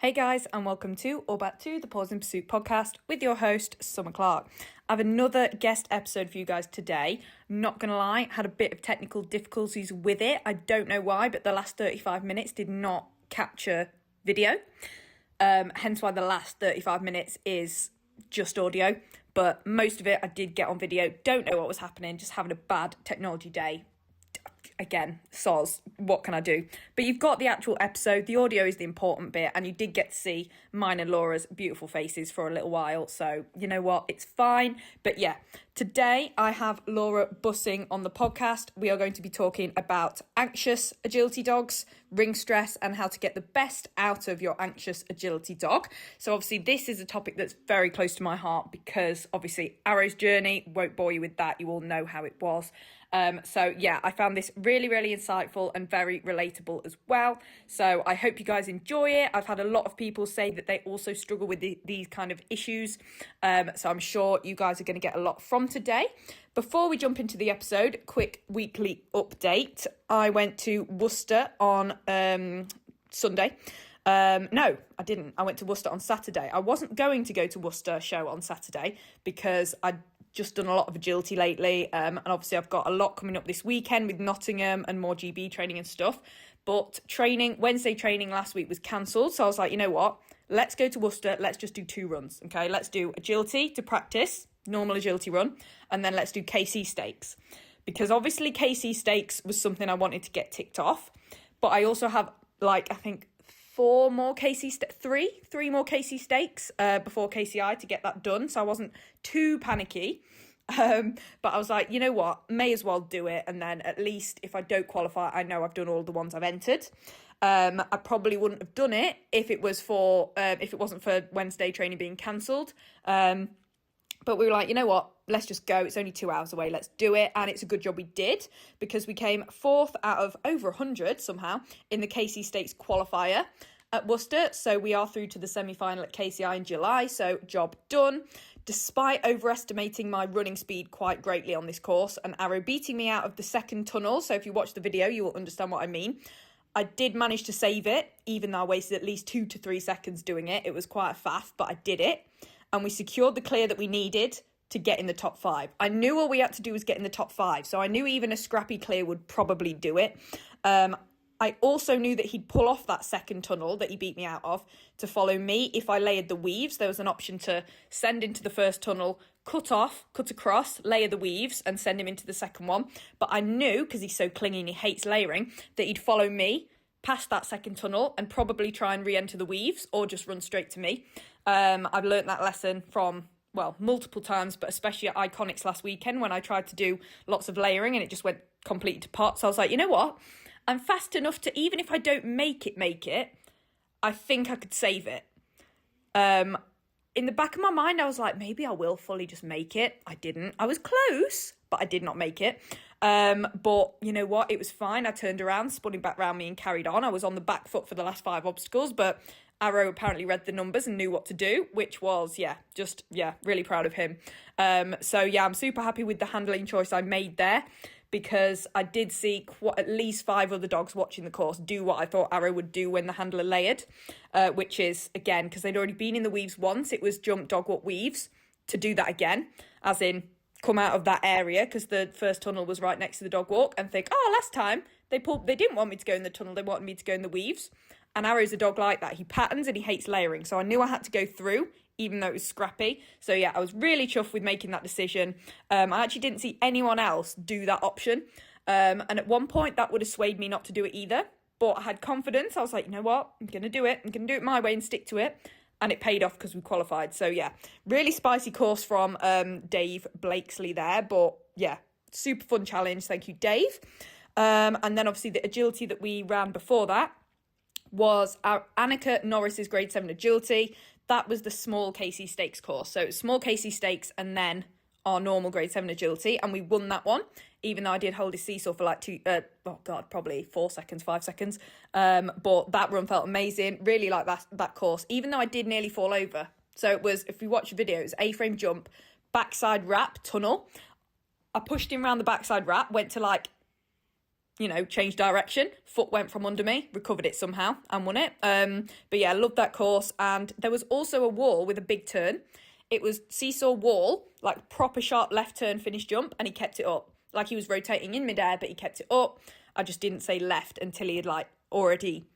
Hey guys, and welcome to or back to the Pause in Pursuit podcast with your host, Summer Clark. I have another guest episode for you guys today. Not gonna lie, had a bit of technical difficulties with it. I don't know why, but the last 35 minutes did not capture video. Hence why the last 35 minutes is just audio. But most of it I did get on video. Don't know what was happening, just having a bad technology day. Again, soz, what can I do? But you've got the actual episode, the audio is the important bit, and you did get to see mine and Laura's beautiful faces for a little while, so you know what, it's fine. But yeah, today I have Laura Bussing on the podcast. We are going to be talking about anxious agility dogs, ring stress, and how to get the best out of your anxious agility dog. So obviously this is a topic that's very close to my heart because obviously Arrow's journey, won't bore you with that, you all know how it was. So yeah, I found this really insightful and very relatable as well. So I hope you guys enjoy it. I've had a lot of people say that they also struggle with these kind of issues. So I'm sure you guys are going to get a lot from today. Before we jump into the episode, quick weekly update. I went to Worcester on Sunday. No, I didn't. I went to Worcester on Saturday. I wasn't going to go to Worcester show on Saturday because I'd just done a lot of agility lately, and obviously I've got a lot coming up this weekend with Nottingham and more GB training and stuff. But Wednesday training last week was cancelled, so I was like, you know what? Let's go to Worcester. Let's just do 2 runs, okay? Let's do agility to practice, normal agility run, and then let's do KC stakes. Because obviously KC stakes was something I wanted to get ticked off, but I also have, I think, 3 more KC stakes before KCI to get that done. So I wasn't too panicky. But I was like, you know what, may as well do it. And then at least if I don't qualify, I know I've done all the ones I've entered. I probably wouldn't have done it if it wasn't for Wednesday training being cancelled. But we were like, you know what, let's just go. It's only 2 hours away. Let's do it. And it's a good job we did because we came 4th out of over 100 somehow in the KC Stakes qualifier at Worcester. So we are through to the semi-final at KCI in July. So job done. Despite overestimating my running speed quite greatly on this course and Arrow beating me out of the second tunnel. So if you watch the video, you will understand what I mean. I did manage to save it, even though I wasted at least 2 to 3 seconds doing it. It was quite a faff, but I did it. And we secured the clear that we needed to get in the top 5. I knew all we had to do was get in the top 5. So I knew even a scrappy clear would probably do it. I also knew that he'd pull off that second tunnel that he beat me out of to follow me if I layered the weaves. There was an option to send into the first tunnel, cut across, layer the weaves and send him into the second one. But I knew, because he's so clingy and he hates layering, that he'd follow me past that second tunnel and probably try and re-enter the weaves or just run straight to me. I've learnt that lesson from, multiple times, but especially at Iconics last weekend when I tried to do lots of layering and it just went completely to pot. So I was like, you know what? I'm fast enough to, even if I don't make it, I think I could save it. In the back of my mind, I was like, maybe I will fully just make it. I didn't. I was close, but I did not make it. But you know what? It was fine. I turned around, spun him back round me and carried on. I was on the back foot for the last 5 obstacles, but Arrow apparently read the numbers and knew what to do, which was, really proud of him. So I'm super happy with the handling choice I made there because I did see at least 5 other dogs watching the course do what I thought Arrow would do when the handler layered, which is, again, because they'd already been in the weaves once, it was jump, dog, walk, weaves, to do that again, as in come out of that area because the first tunnel was right next to the dog walk and think, last time they didn't want me to go in the tunnel, they wanted me to go in the weaves. And Arrow's a dog like that. He patterns and he hates layering. So I knew I had to go through, even though it was scrappy. So yeah, I was really chuffed with making that decision. I actually didn't see anyone else do that option. And at one point that would have swayed me not to do it either. But I had confidence. I was like, you know what? I'm going to do it. I'm going to do it my way and stick to it. And it paid off because we qualified. So yeah, really spicy course from Dave Blakesley there. But yeah, super fun challenge. Thank you, Dave. And then obviously the agility that we ran before that was our Annika Norris's grade 7 agility. That was the small KC stakes course. So small KC stakes and then our normal grade 7 agility. And we won that one, even though I did hold his seesaw for probably 4 seconds, 5 seconds. But that run felt amazing. Really like that course, even though I did nearly fall over. So it was, if you watch the video, it was A-frame jump, backside wrap, tunnel. I pushed him around the backside wrap, went to changed direction. Foot went from under me, recovered it somehow and won it. But yeah, I loved that course. And there was also a wall with a big turn. It was seesaw wall, like proper sharp left turn finish jump, and he kept it up. Like he was rotating in midair, but he kept it up. I just didn't say left until he had like already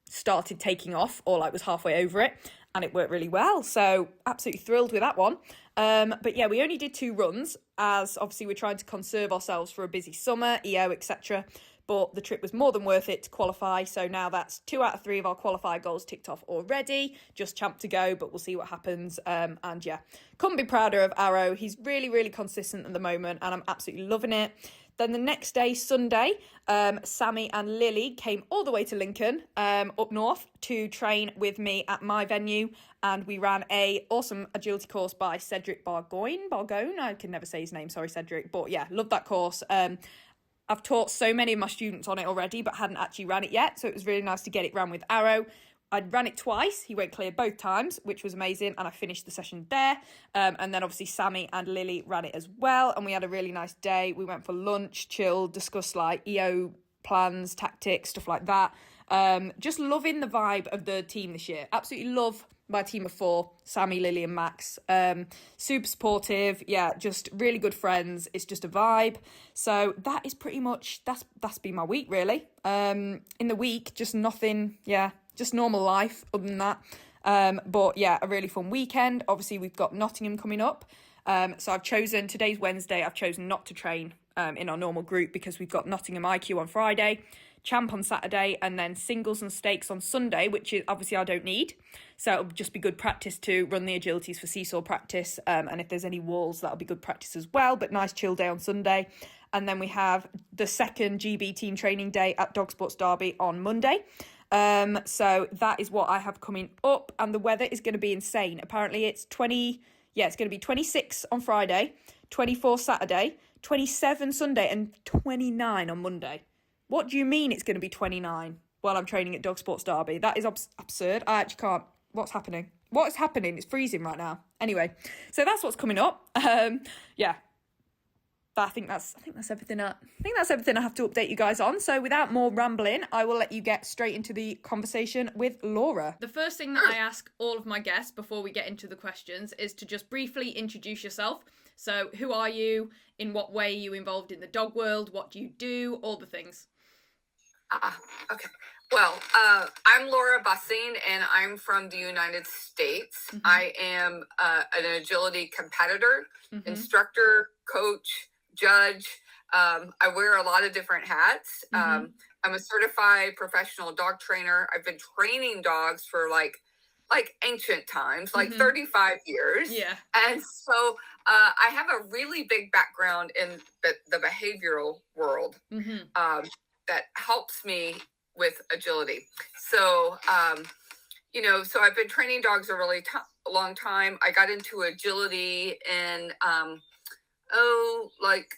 started taking off or like was halfway over it, and it worked really well. So absolutely thrilled with that one. But yeah, we only did 2 runs as obviously we're trying to conserve ourselves for a busy summer, EO, etc. But the trip was more than worth it to qualify. So now that's 2 out of 3 of our qualified goals ticked off already. Just champ to go, but we'll see what happens. And yeah, couldn't be prouder of Arrow. He's really, really consistent at the moment, and I'm absolutely loving it. Then the next day, Sunday, Sammy and Lily came all the way to Lincoln, up north, to train with me at my venue. And we ran a awesome agility course by Cedric Bargone. I can never say his name, sorry, Cedric. But yeah, love that course. I've taught so many of my students on it already, but hadn't actually ran it yet. So it was really nice to get it ran with Arrow. I ran it twice. He went clear both times, which was amazing. And I finished the session there. And then obviously Sammy and Lily ran it as well. And we had a really nice day. We went for lunch, chilled, discussed like EO plans, tactics, stuff like that. Just loving the vibe of the team this year. Absolutely love my team of 4, Sammy, Lily and Max. Super supportive. Yeah, just really good friends. It's just a vibe. So that is pretty much, that's been my week really. In the week, just nothing, just normal life other than that. But yeah, a really fun weekend. Obviously, we've got Nottingham coming up. So I've chosen, today's Wednesday, I've chosen not to train in our normal group because we've got Nottingham IQ on Friday, champ on Saturday, and then singles and stakes on Sunday, which is obviously I don't need. So it'll just be good practice to run the agilities for seesaw practice. And if there's any walls, that'll be good practice as well. But nice chill day on Sunday. And then we have the second GB team training day at Dog Sports Derby on Monday. So that is what I have coming up, and the weather is going to be insane. Apparently it's it's going to be 26 on Friday, 24 Saturday, 27 Sunday, and 29 on Monday. What do you mean it's going to be 29 while I'm training at Dog Sports Derby? That is absurd. I actually can't. What's happening? What is happening? It's freezing right now. Anyway, so that's what's coming up. Yeah. But I think that's everything. I think that's everything I have to update you guys on. So without more rambling, I will let you get straight into the conversation with Laura. The first thing that I ask all of my guests before we get into the questions is to just briefly introduce yourself. So who are you? In what way are you involved in the dog world? What do you do? All the things. Okay. Well, I'm Laura Bussing, and I'm from the United States. Mm-hmm. I am an agility competitor, instructor, coach, judge. I wear a lot of different hats. I'm a certified professional dog trainer. I've been training dogs for like ancient times, like 35 years. Yeah. And so I have a really big background in the behavioral world that helps me with agility. So, so I've been training dogs a really long time. I got into agility in, like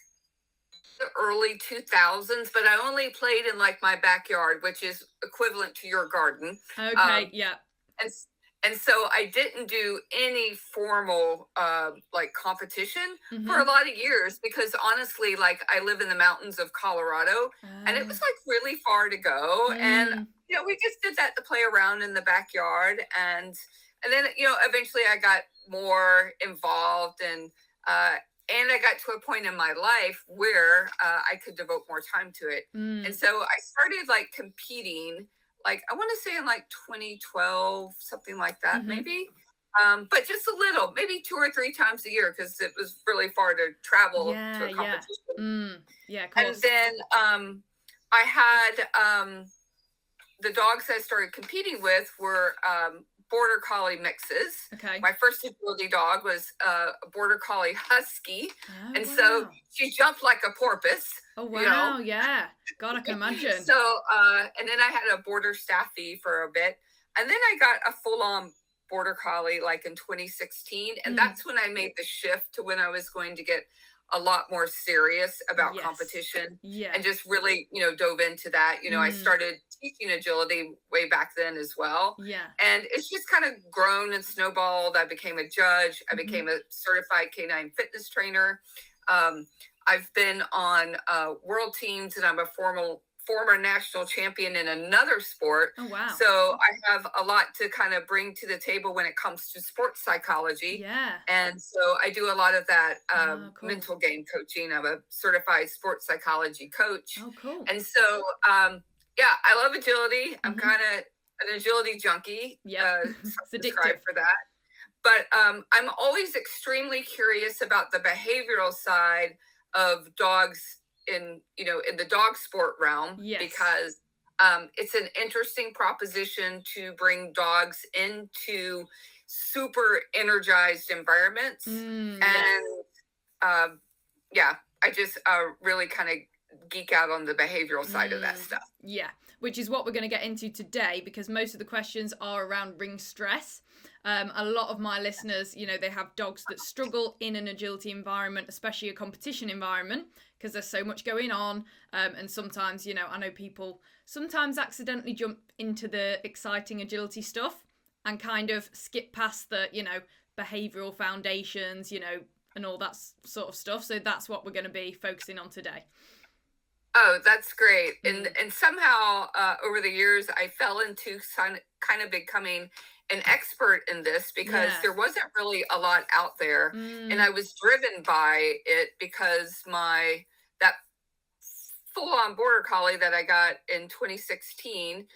the early 2000s, but I only played in like my backyard, which is equivalent to your garden. Okay. Yeah. And so I didn't do any formal like competition for a lot of years because honestly, like I live in the mountains of Colorado and it was like really far to go. And, we just did that to play around in the backyard. And then, eventually I got more involved and I got to a point in my life where I could devote more time to it. And so I started like competing, like I want to say in like 2012, something like that, maybe. But just a little, maybe 2 or 3 times a year because it was really far to travel to a competition. Yeah, of course. And then I had the dogs I started competing with were Border Collie mixes. Okay. My first agility dog was a Border Collie Husky. And so she jumped like a porpoise. Oh, wow. Yeah. God, I can imagine. So, and then I had a Border Staffy for a bit. And then I got a full-on Border Collie like in 2016. And that's when I made the shift to when I was going to get a lot more serious about competition and just really, dove into that. I started teaching agility way back then as well. Yeah. And it's just kind of grown and snowballed. I became a judge. I became a certified canine fitness trainer. I've been on world teams and I'm a former national champion in another sport. Oh, wow. So I have a lot to kind of bring to the table when it comes to sports psychology. Yeah. And so I do a lot of that Cool. mental game coaching. I'm a certified sports psychology coach. Oh, cool. And so, yeah, I love agility. I'm kind of an agility junkie. Yeah. It's Subscribe addictive. for that. But I'm always extremely curious about the behavioral side of dogs in the dog sport realm. Yes. Because it's an interesting proposition to bring dogs into super energized environments. And yeah, I just really kind of geek out on the behavioral side of that stuff. Yeah, which is what we're going to get into today, because most of the questions are around ring stress. A lot of my listeners, they have dogs that struggle in an agility environment, especially a competition environment, because there's so much going on. And sometimes, I know people sometimes accidentally jump into the exciting agility stuff and kind of skip past the, behavioral foundations, and all that sort of stuff. So that's what we're going to be focusing on today. Oh, that's great. And somehow over the years, I fell into kind of becoming an expert in this, because there wasn't really a lot out there. And I was driven by it because that full-on border collie that I got in 2016,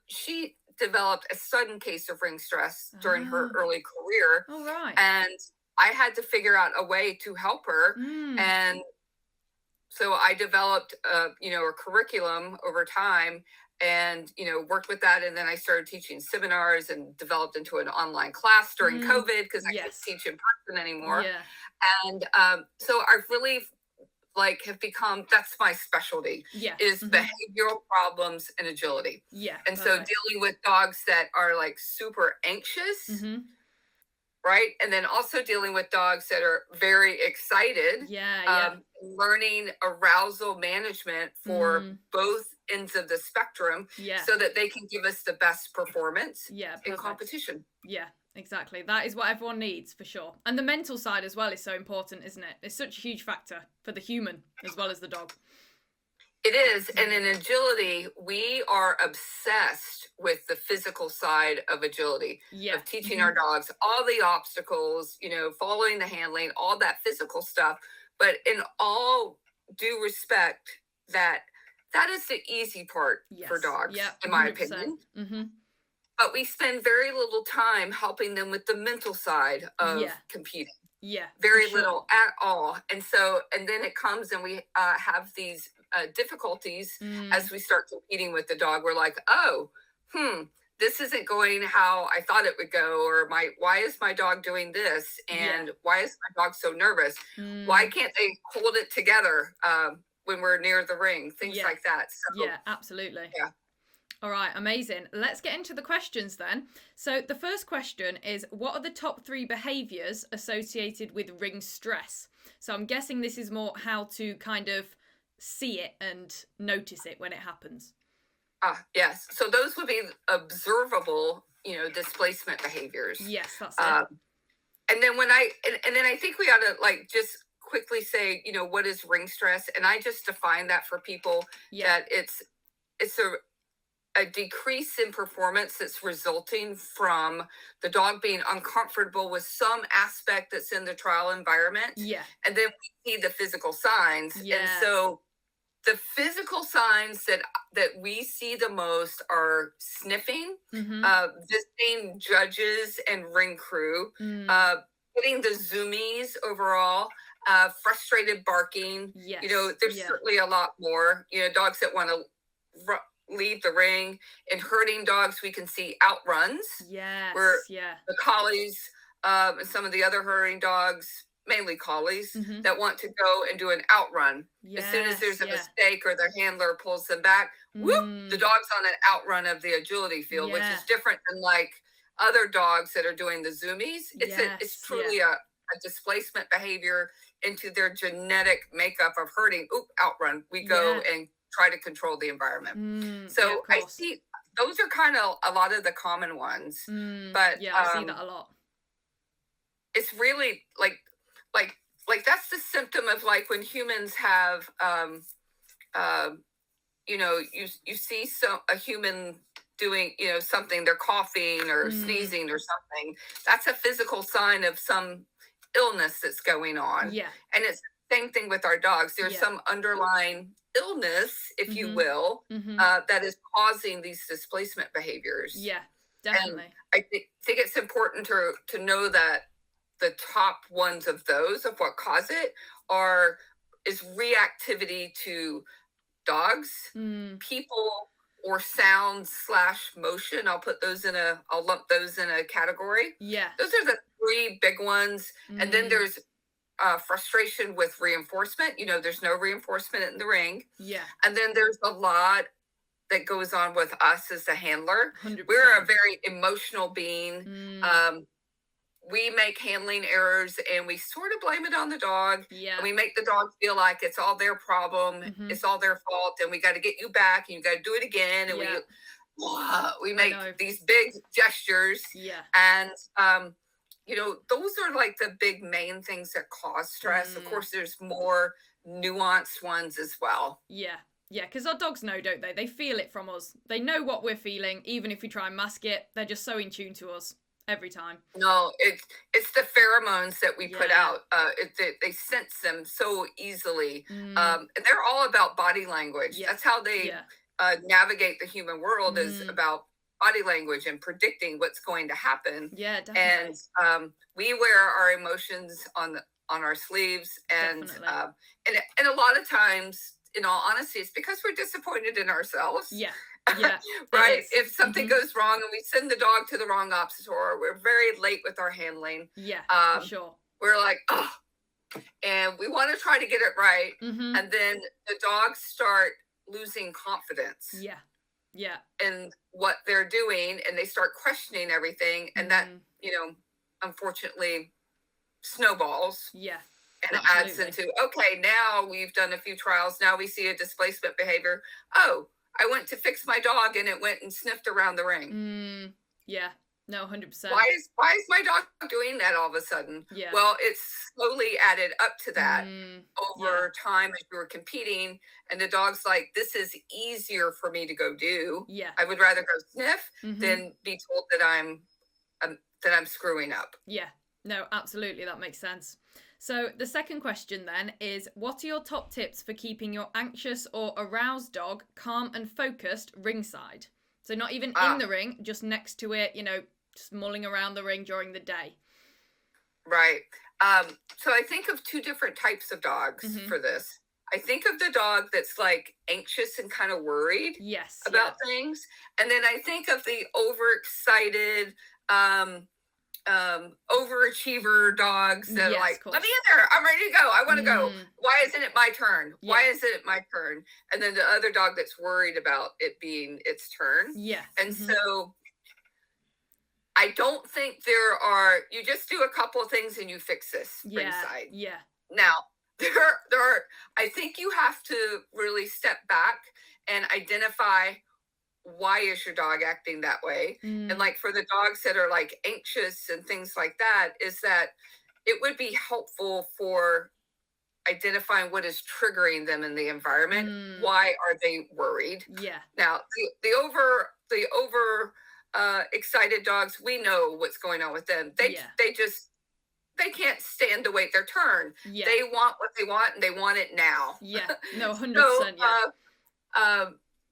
she developed a sudden case of ring stress during her early career. Oh, right. And I had to figure out a way to help her. And so I developed a curriculum over time, and worked with that. And then I started teaching seminars and developed into an online class during COVID, because I couldn't teach in person anymore. And so I've really have become, that's my specialty, is behavioral problems and agility. And so dealing with dogs that are super anxious, right? And then also dealing with dogs that are very excited. Learning arousal management for both ends of the spectrum, so that they can give us the best performance in competition. Yeah, exactly. That is what everyone needs, for sure. And the mental side as well is so important, isn't it? It's such a huge factor for the human as well as the dog. It is. And in agility, we are obsessed with the physical side of agility, of teaching our dogs all the obstacles, following the handling, all that physical stuff. But in all due respect, that is the easy part for dogs, in my opinion. But we spend very little time helping them with the mental side of competing. Very little at all. And then it comes, and we have these difficulties as we start competing with the dog. We're like, oh, this isn't going how I thought it would go, or why is my dog doing this? And why is my dog so nervous? Why can't they hold it together when we're near the ring? Things like that. So, yeah, absolutely. Yeah. All right, amazing. Let's get into the questions then. So the first question is, what are the top 3 behaviors associated with ring stress? So I'm guessing this is more how to kind of see it and notice it when it happens. Yes. So those would be observable, displacement behaviors. Yes, that's it. And then I think we ought to just quickly say, what is ring stress? And I just define that for people, that it's a decrease in performance that's resulting from the dog being uncomfortable with some aspect that's in the trial environment. And then we see the physical signs. And so the physical signs that we see the most are sniffing, visiting judges and ring crew, getting the zoomies overall, frustrated barking. There's certainly a lot more, dogs that want to leave the ring. In herding dogs, we can see outruns. Where the collies and some of the other herding dogs, mainly collies, that want to go and do an outrun. As soon as there's a mistake or their handler pulls them back, whoop, the dog's on an outrun of the agility field, which is different than other dogs that are doing the zoomies. It's truly a displacement behavior into their genetic makeup of herding. Oop, outrun. We go and try to control the environment. So I see those are kind of a lot of the common ones. But I see that a lot. It's really like that's the symptom of when humans have you see a human doing, something, they're coughing or sneezing or something. That's a physical sign of some illness that's going on. Yeah. And it's the same thing with our dogs. There's Yeah. some underlying illness, if you will, that is causing these displacement behaviors. Yeah, definitely. And I think it's important to know that the top ones of those, of what cause it, is reactivity to dogs, people, or sound / motion. I'll lump those in a category. Yeah. Those are the 3 big ones. And then there's frustration with reinforcement. There's no reinforcement in the ring. Yeah. And then there's a lot that goes on with us as a handler. 100%. We're a very emotional being. We make handling errors and we sort of blame it on the dog. Yeah. And we make the dog feel like it's all their problem. It's all their fault. And we got to get you back and you got to do it again. And we make these big gestures. Yeah. And, those are like the big main things that cause stress. Of course, there's more nuanced ones as well. Yeah. Yeah, because our dogs know, don't they? They feel it from us. They know what we're feeling, even if we try and mask it. They're just so in tune to us every time. No, it's the pheromones that we put out. They sense them so easily. And they're all about body language. Yeah. That's how they navigate the human world, is about body language and predicting what's going to happen. Yeah, definitely. And we wear our emotions on our sleeves, and and a lot of times, in all honesty, it's because we're disappointed in ourselves. Yeah. Yeah. Right? If something goes wrong and we send the dog to the wrong officer, or we're very late with our handling. Yeah, for sure. We're like, oh, and we want to try to get it right. And then the dogs start losing confidence. Yeah. Yeah. In what they're doing, and they start questioning everything. And that, unfortunately snowballs. Yeah. And adds into, okay, now we've done a few trials. Now we see a displacement behavior. Oh, I went to fix my dog and it went and sniffed around the ring. Yeah. No, 100%. Why is my dog doing that all of a sudden? Yeah. Well, it's slowly added up to that over time as you were competing. And the dog's like, this is easier for me to go do. Yeah. I would rather go sniff than be told that I'm screwing up. Yeah. No, absolutely. That makes sense. So the second question then is, what are your top tips for keeping your anxious or aroused dog calm and focused ringside? So not even in the ring, just next to it, just mulling around the ring during the day. Right. So I think of 2 different types of dogs for this. I think of the dog that's like anxious and kind of worried about things. And then I think of the overexcited, overachiever dogs that are like, let me in there, I'm ready to go, I want to go. Why isn't it my turn? Why isn't it my turn? And then the other dog that's worried about it being its turn. And so I don't think you just do a couple of things and you fix this ringside. Now there are, I think you have to really step back and identify, why is your dog acting that way? And like for the dogs that are like anxious and things like that, is that it would be helpful for identifying what is triggering them in the environment. Why are they worried? Now the over excited dogs, we know what's going on with them. They can't stand to wait their turn. They want what they want and they want it now. No, 100%.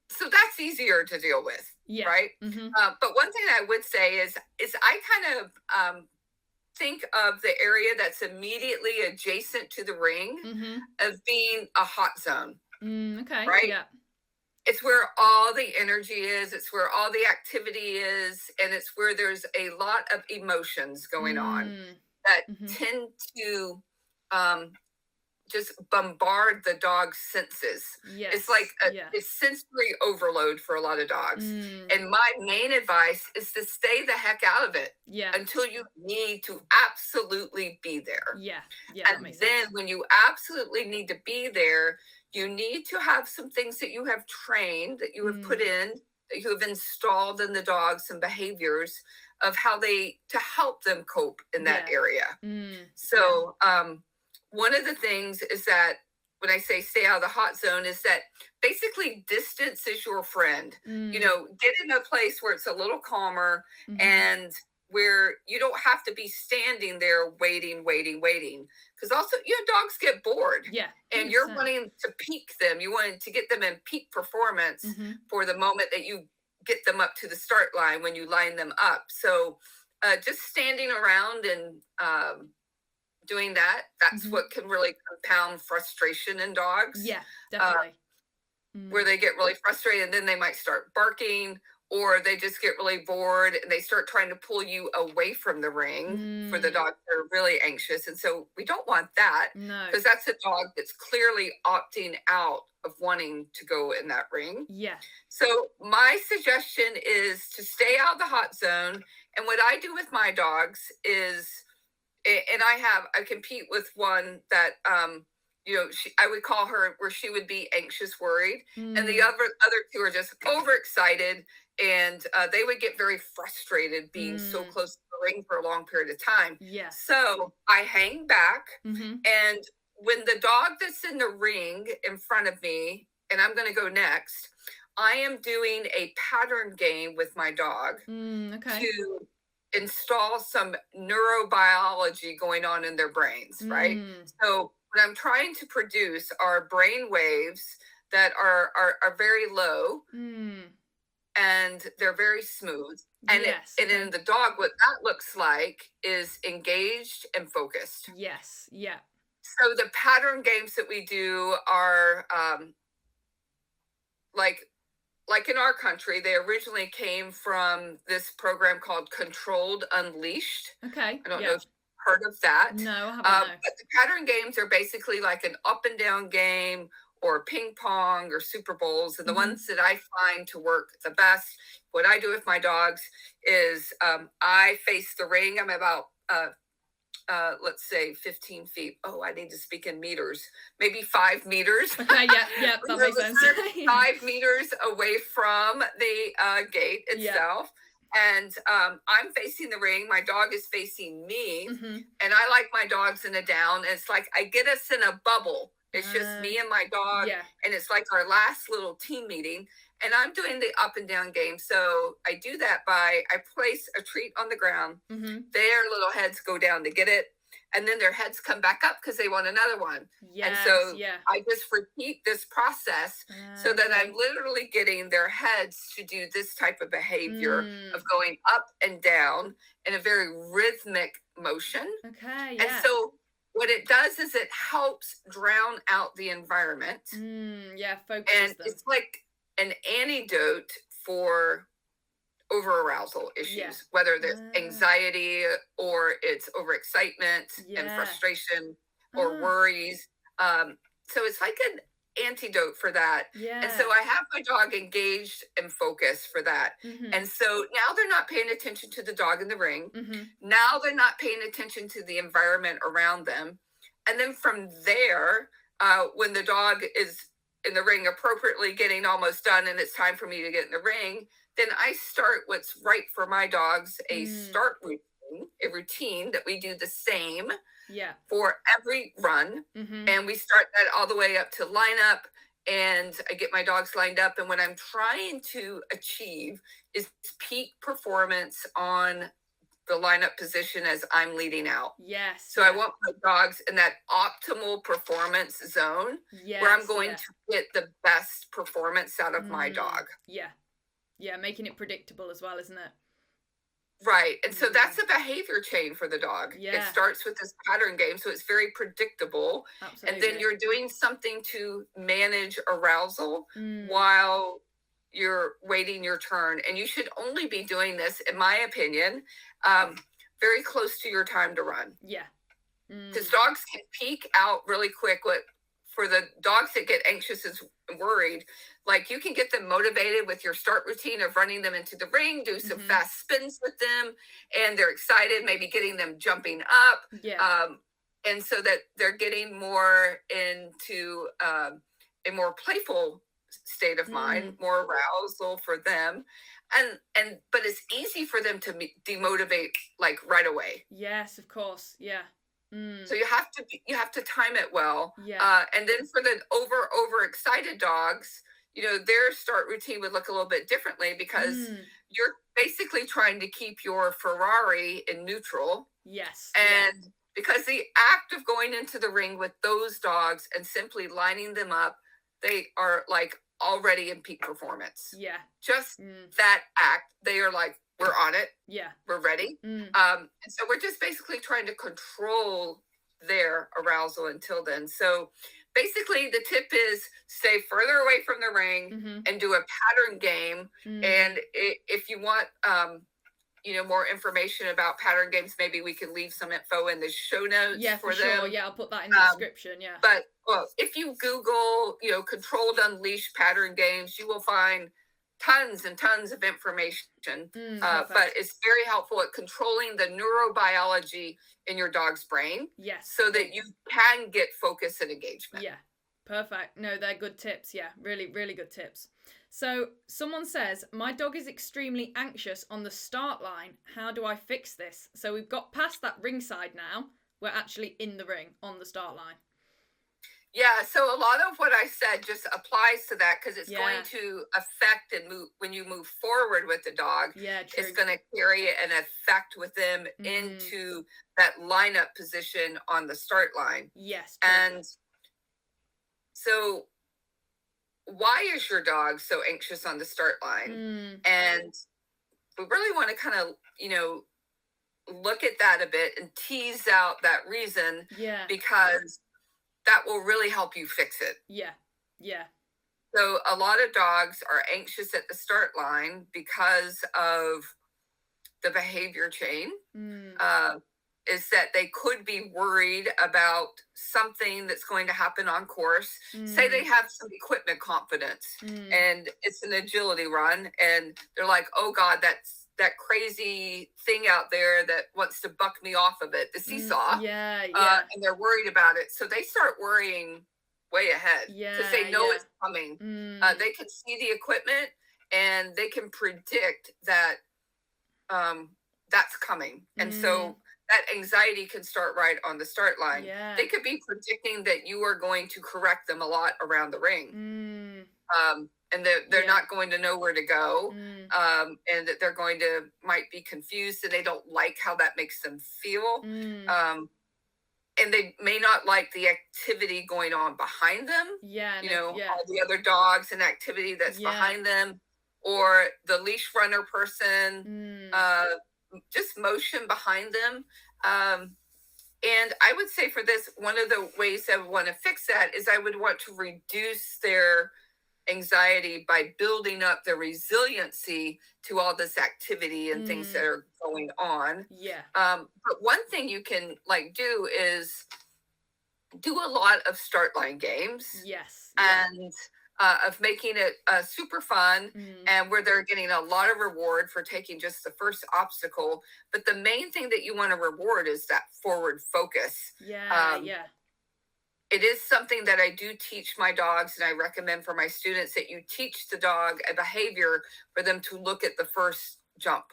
So that's easier to deal with, right? But one thing I would say is I kind of think of the area that's immediately adjacent to the ring of being a hot zone. Okay. Right? Yeah. It's where all the energy is. It's where all the activity is. And it's where there's a lot of emotions going on that tend to just bombard the dog's senses. It's like a sensory overload for a lot of dogs. And my main advice is to stay the heck out of it until you need to absolutely be there. And then sense. When you absolutely need to be there, you need to have some things that you have trained, that you have put in, that you have installed in the dog, some behaviors of how to help them cope in that area. So, one of the things is that when I say stay out of the hot zone is that basically distance is your friend. Get in a place where it's a little calmer and where you don't have to be standing there waiting. Because also, dogs get bored. Yeah. And you're wanting to peak them. You want to get them in peak performance for the moment that you get them up to the start line when you line them up. So just standing around and doing that's what can really compound frustration in dogs. Yeah, definitely. Where they get really frustrated and then they might start barking, or they just get really bored and they start trying to pull you away from the ring for the dogs that are really anxious. And so we don't want that, because that's a dog that's clearly opting out of wanting to go in that ring. Yeah. So my suggestion is to stay out of the hot zone. And what I do with my dogs is, and I compete with one that, I would call her where she would be anxious, worried. And the other two are just overexcited. And they would get very frustrated being so close to the ring for a long period of time. Yeah. So I hang back. And when the dog that's in the ring in front of me, and I'm going to go next, I am doing a pattern game with my dog to install some neurobiology going on in their brains, right? So what I'm trying to produce are brain waves that are very low and they're very smooth. And and in the dog, what that looks like is engaged and focused. Yes. Yeah. So the pattern games that we do are like in our country, they originally came from this program called Controlled Unleashed. Okay. I don't know if you've heard of that. No, I haven't. But the pattern games are basically like an up and down game or ping pong or Super Bowls. And the ones that I find to work the best, what I do with my dogs is I face the ring. I'm about let's say 15 feet. Oh, I need to speak in meters. Maybe 5 meters. Okay, yeah, that makes sense. 5 meters away from the gate itself. Yeah. And I'm facing the ring. My dog is facing me. And I like my dogs in a down. And it's like I get us in a bubble. It's just me and my dog. Yeah. And it's like our last little team meeting. And I'm doing the up and down game. So I do that by, I place a treat on the ground. Their little heads go down to get it. And then their heads come back up because they want another one. Yes, and so I just repeat this process so that I'm literally getting their heads to do this type of behavior of going up and down in a very rhythmic motion. Okay. And so what it does is it helps drown out the environment. Focus. And it's like an antidote for over-arousal issues, whether there's anxiety or it's overexcitement and frustration or worries. So it's like an antidote for that. And so I have my dog engaged and focused for that. And so now they're not paying attention to the dog in the ring. Now they're not paying attention to the environment around them. And then from there, when the dog is in the ring appropriately getting almost done and it's time for me to get in the ring, then I start what's right for my dogs, a start routine, a routine that we do the same for every run. And we start that all the way up to lineup, and I get my dogs lined up. And what I'm trying to achieve is peak performance on the lineup position as I'm leading out. Yes. So I want my dogs in that optimal performance zone where I'm going to get the best performance out of my dog. Yeah, making it predictable as well, isn't it? Right. And so that's a behavior chain for the dog. It starts with this pattern game, so it's very predictable. Absolutely. And then you're doing something to manage arousal while you're waiting your turn. And you should only be doing this, in my opinion, very close to your time to run. Because dogs can peak out really quick. For the dogs that get anxious and worried, like you can get them motivated with your start routine of running them into the ring, do some fast spins with them, and they're excited, maybe getting them jumping up. And so that they're getting more into a more playful state of mind, more arousal for them. But it's easy for them to demotivate like right away. Yes, of course. Yeah. So you have to time it well. Yeah. And then for the overexcited dogs, their start routine would look a little bit differently because Mm. you're basically trying to keep your Ferrari in neutral. Yes. Yeah. And because the act of going into the ring with those dogs and simply lining them up, they are like already in peak performance. Yeah. Just that act, they are like, we're on it. Yeah. We're ready. Mm. And so we're just basically trying to control their arousal until then. So basically the tip is stay further away from the ring and do a pattern game. And if you want more information about pattern games, maybe we could leave some info in the show notes for them. sure. Yeah, I'll put that in the description. Yeah. But if you Google, controlled unleashed pattern games, you will find tons and tons of information. But it's very helpful at controlling the neurobiology in your dog's brain. Yes. So that you can get focus and engagement. Yeah. Perfect. No, they're good tips. Yeah, really, really good tips. So someone says, my dog is extremely anxious on the start line. How do I fix this? So we've got past that ringside now. We're actually in the ring on the start line. Yeah, so a lot of what I said just applies to that because it's going to affect and move when you move forward with the dog. Yeah, true. It's going to carry an effect with them into that lineup position on the start line. Yes. True. And so why is your dog so anxious on the start line? And we really want to kind of, look at that a bit and tease out that reason. Yeah. Because that will really help you fix it. Yeah. Yeah. So a lot of dogs are anxious at the start line because of the behavior chain. Is that they could be worried about something that's going to happen on course. Say they have some equipment confidence and it's an agility run and they're like, oh God, that's that crazy thing out there that wants to buck me off of it, the seesaw. And they're worried about it. So they start worrying way ahead because they know it's coming. They can see the equipment and they can predict that that's coming. And so that anxiety can start right on the start line. They could be predicting that you are going to correct them a lot around the ring. And they're not going to know where to go. And that they're might be confused and they don't like how that makes them feel. And they may not like the activity going on behind them. All the other dogs and activity that's behind them, or the leash runner person, just motion behind them. And I would say for this, one of the ways I would want to fix that is I would want to reduce their anxiety by building up the resiliency to all this activity and things that are going on. But one thing you can do is do a lot of start line games. And of making it super fun and where they're getting a lot of reward for taking just the first obstacle. But the main thing that you want to reward is that forward focus. It is something that I do teach my dogs, and I recommend for my students that you teach the dog a behavior for them to look at the first jump.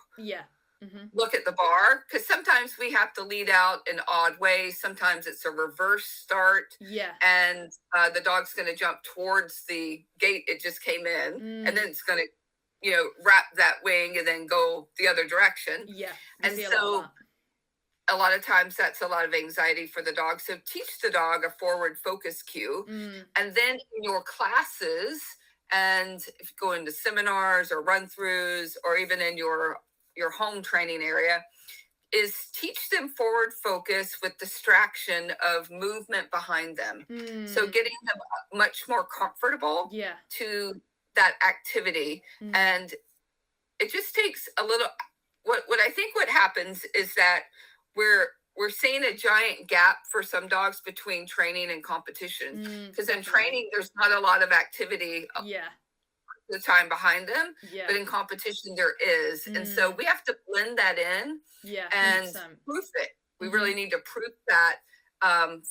Look at the bar, because sometimes we have to lead out in odd ways. Sometimes it's a reverse start. And the dog's going to jump towards the gate it just came in, and then it's going to, wrap that wing and then go the other direction. And so a lot of times that's a lot of anxiety for the dog. So teach the dog a forward focus cue. And then in your classes, and if you go into seminars or run-throughs, or even in your home training area, is teach them forward focus with distraction of movement behind them. So getting them much more comfortable to that activity. And it just takes a little, what I think what happens is that we're seeing a giant gap for some dogs between training and competition. Because in training, there's not a lot of activity the time behind them, but in competition there is. And so we have to blend that in and 100%. Proof it. We really need to proof that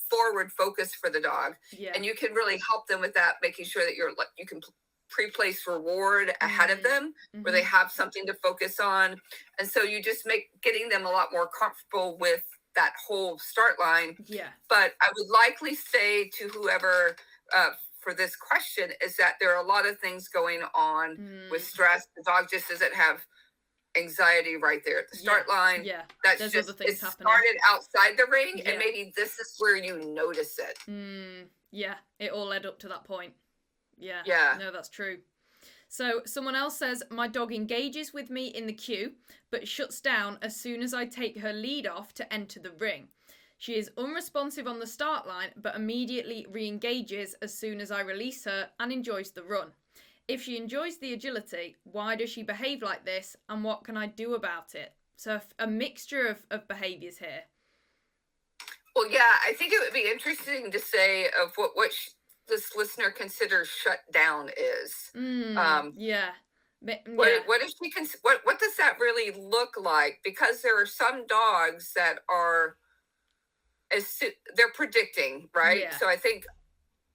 forward focus for the dog. And you can really help them with that, making sure that you can pre-place reward ahead of them where they have something to focus on. And so you just getting them a lot more comfortable with that whole start line. Yeah. But I would likely say to whoever for this question is that there are a lot of things going on with stress. The dog just doesn't have anxiety right there at the start line. Yeah. That's There's just other things it happening. started outside the ring, Yeah. and maybe this is where you notice it. Yeah, it all led up to that point. Yeah. Yeah. No, that's true. So someone else says, my dog engages with me in the queue, but shuts down as soon as I take her lead off to enter the ring. She is unresponsive on the start line, but immediately re-engages as soon as I release her and enjoys the run. If she enjoys the agility, why does she behave like this, and what can I do about it? So a mixture of behaviours here. Well, yeah, I think it would be interesting to say of what this listener considers shut down is. Yeah. What does she what does that really look like? Because there are some dogs that are they're predicting, right? Yeah. So I think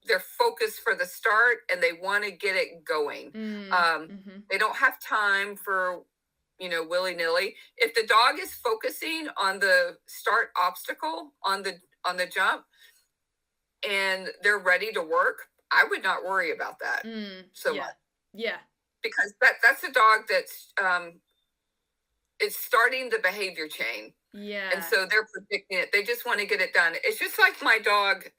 they're focused for the start and they want to get it going. They don't have time for willy-nilly. If the dog is focusing on the start obstacle on the jump and they're ready to work, I would not worry about that so much. Yeah. Because that's a dog that's it's starting the behavior chain. Yeah. And so they're predicting it. They just want to get it done. It's just like my dog.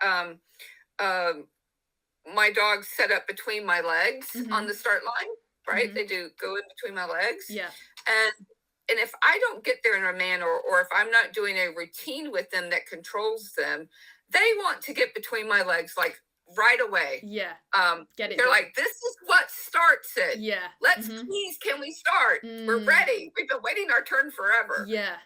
My dog set up between my legs on the start line, right? They do go in between my legs. Yeah. And if I don't get there in a manner, or if I'm not doing a routine with them that controls them, they want to get between my legs like right away. Yeah. Get it they're done. like, this is what starts it. Yeah. Let's please, can we start? We're ready. We've been waiting our turn forever. Yeah.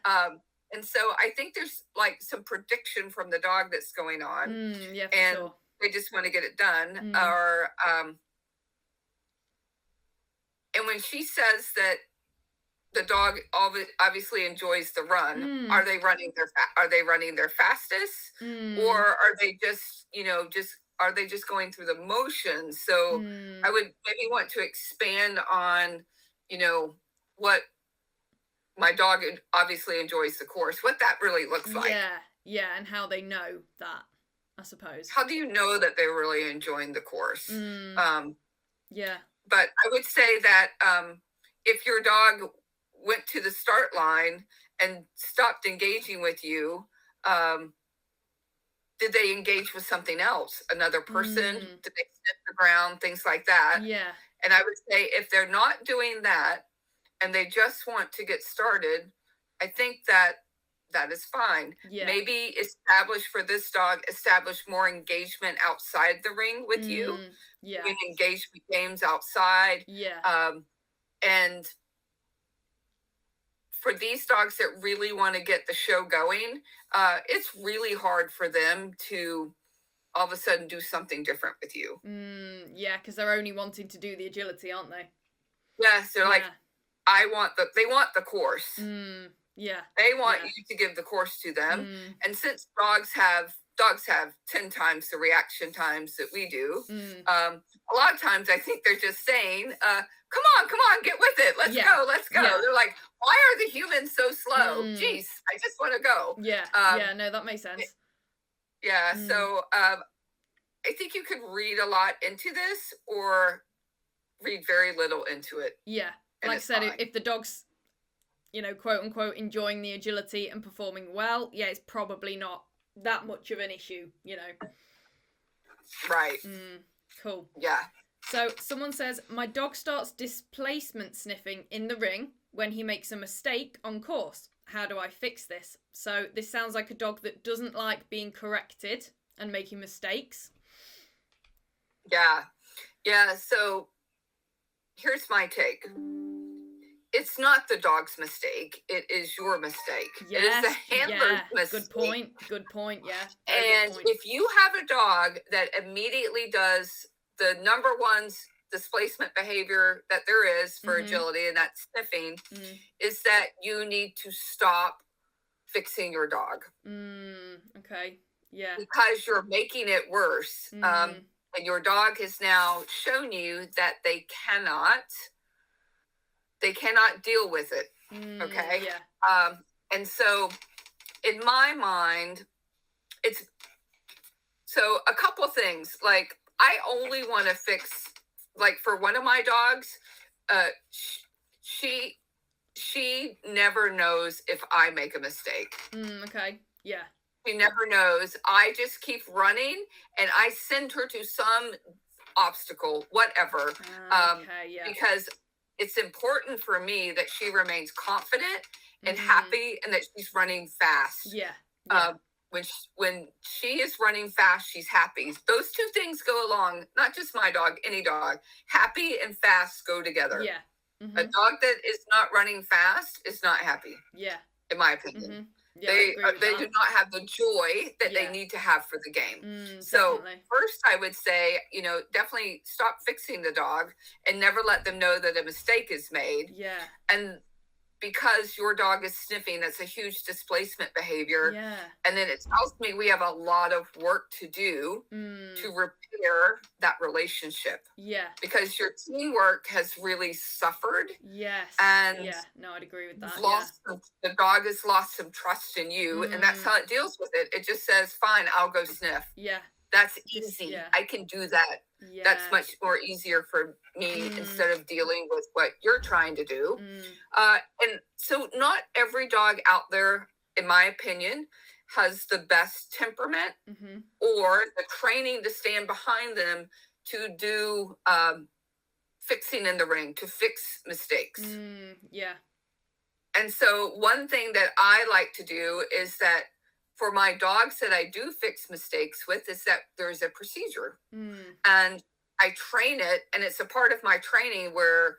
And so I think there's like some prediction from the dog that's going on. Yeah, for and sure. they just want to get it done. Or and when she says that the dog obviously enjoys the run, are they running their fastest, or are they just are they just going through the motions? So I would maybe want to expand on what my dog obviously enjoys the course, what that really looks like. Yeah, and how they know that, I suppose. How do you know that they're really enjoying the course? Yeah. But I would say that if your dog went to the start line and stopped engaging with you, did they engage with something else, another person? Did they sniff the ground, things like that? Yeah. And I would say if they're not doing that and they just want to get started, I think that is fine. Yeah. Maybe establish more engagement outside the ring with you. Yeah. Doing engagement games outside. Yeah. And for these dogs that really want to get the show going, it's really hard for them to all of a sudden do something different with you. Yeah, because they're only wanting to do the agility, aren't they? Yes, they're like, they want the course. Yeah. They want you to give the course to them. And since dogs have 10 times the reaction times that we do, a lot of times I think they're just saying, come on, get with it. Let's go. Yeah. They're like, why are the humans so slow? Jeez, I just want to go. Yeah. No, that makes sense. Yeah. So I think you could read a lot into this or read very little into it. Yeah. Like I said, if the dog's, quote unquote, enjoying the agility and performing well, it's probably not that much of an issue, Right. Cool. Yeah. So someone says, my dog starts displacement sniffing in the ring when he makes a mistake on course. How do I fix this? So this sounds like a dog that doesn't like being corrected and making mistakes. Yeah. Yeah. So here's my take. It's not the dog's mistake. It is your mistake. Yes, it is the handler's mistake. Good point. Yeah. And if you have a dog that immediately does the number one displacement behavior that there is for agility, and that's sniffing, is that you need to stop fixing your dog. Okay. Yeah. Because you're making it worse. And your dog has now shown you that they cannot deal with it. Okay. Yeah. And so in my mind, it's so a couple things. Like, I only want to fix, like, for one of my dogs, she she never knows if I make a mistake. Okay. Yeah. She never knows. I just keep running, and I send her to some obstacle, whatever, Okay. Yeah. because it's important for me that she remains confident and happy, and that she's running fast. Yeah. Yeah. When she is running fast, she's happy. Those two things go along. Not just my dog, any dog. Happy and fast go together. Yeah. A dog that is not running fast is not happy. Yeah. In my opinion. Yeah, I agree with They that. do not have the joy that Yeah. they need to have for the game. So Definitely. first I would say, definitely stop fixing the dog and never let them know that a mistake is made. Yeah. And because your dog is sniffing, that's a huge displacement behavior. Yeah. And then it tells me we have a lot of work to do to repair that relationship, Yeah. because your teamwork has really suffered. Yes. And yeah. No, I'd agree with that. you've lost the dog has lost some trust in you, and that's how it deals with it. It just says, fine, I'll go sniff. Yeah. That's easy. yeah. I can do that. Yeah. That's much more easier for me instead of dealing with what you're trying to do. And so not every dog out there, in my opinion, has the best temperament or the training to stand behind them to do fixing in the ring, to fix mistakes. Yeah. And so one thing that I like to do is that for my dogs that I do fix mistakes with, is that there's a procedure. And I train it, and it's a part of my training where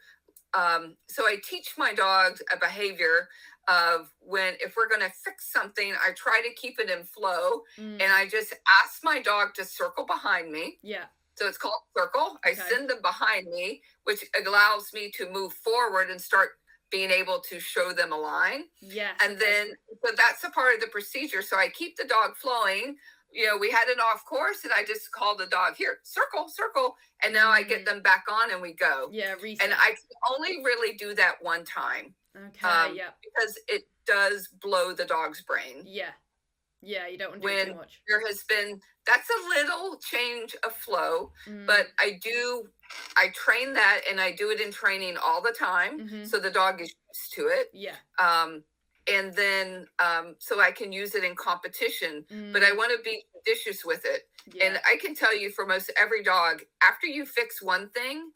so I teach my dogs a behavior of if we're going to fix something, I try to keep it in flow, and I just ask my dog to circle behind me. Yeah. So it's called circle. I send them behind me, which allows me to move forward and start being able to show them a line. Yeah. And then, so that's a part of the procedure. So I keep the dog flowing. We had an off course, and I just called the dog, here, circle, circle. And now I get them back on, and we go. Yeah. Reset. And I can only really do that one time. Okay. Yeah. Because it does blow the dog's brain. Yeah. Yeah. You don't want to do too much. There has been, that's a little change of flow, but I train that, and I do it in training all the time. So the dog is used to it. Yeah. And then, so I can use it in competition, but I want to be judicious with it. Yeah. And I can tell you, for most every dog, after you fix one thing,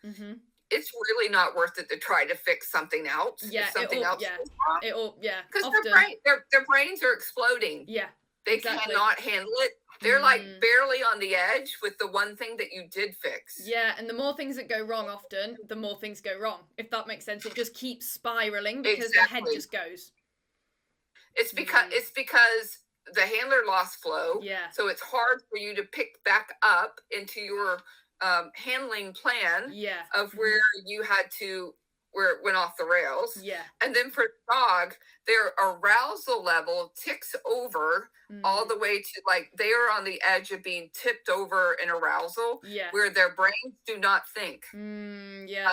it's really not worth it to try to fix something else. Yeah. If something else Yeah. goes wrong. Because Often. their brains are exploding. Yeah. They exactly. cannot handle it. They're like barely on the edge with the one thing that you did fix. Yeah, and the more things that go wrong often, the more things go wrong. If that makes sense, it just keeps spiraling because the head just goes. It's because the handler lost flow. Yeah. So it's hard for you to pick back up into your handling plan. Yeah. Of where you had to, where it went off the rails. Yeah. And then for the dog, their arousal level ticks over all the way to, like, they are on the edge of being tipped over in arousal. Yeah. Where their brains do not think. Yeah.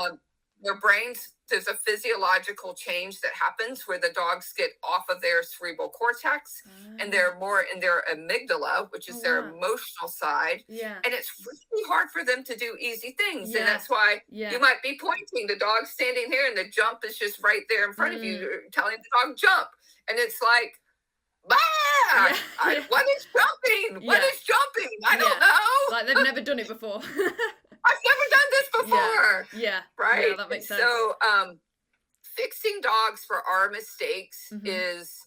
Their brains, there's a physiological change that happens where the dogs get off of their cerebral cortex and they're more in their amygdala, which is their emotional side. Yeah. And it's really hard for them to do easy things. Yeah. And that's why Yeah. you might be pointing, the dog's standing here and the jump is just right there in front of you, telling the dog jump. And it's like, what is jumping? What is jumping? I don't know. Like they've never done it before. I've never done this before. Yeah. Right. Yeah, that makes sense. So, fixing dogs for our mistakes is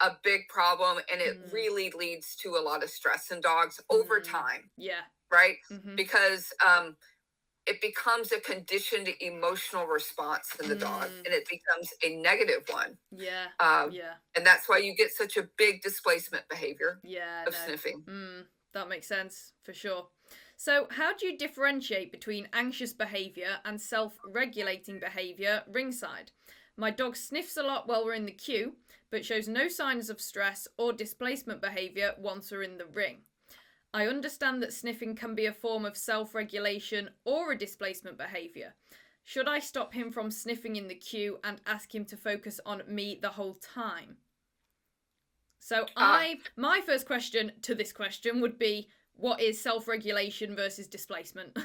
a big problem, and it really leads to a lot of stress in dogs over time. Yeah. Right. Because it becomes a conditioned emotional response in the dog, and it becomes a negative one. Yeah. Yeah. And that's why you get such a big displacement behavior of sniffing. That makes sense for sure. So how do you differentiate between anxious behaviour and self-regulating behaviour ringside? My dog sniffs a lot while we're in the queue, but shows no signs of stress or displacement behaviour once we're in the ring. I understand that sniffing can be a form of self-regulation or a displacement behaviour. Should I stop him from sniffing in the queue and ask him to focus on me the whole time? So my first question to this question would be, what is self-regulation versus displacement?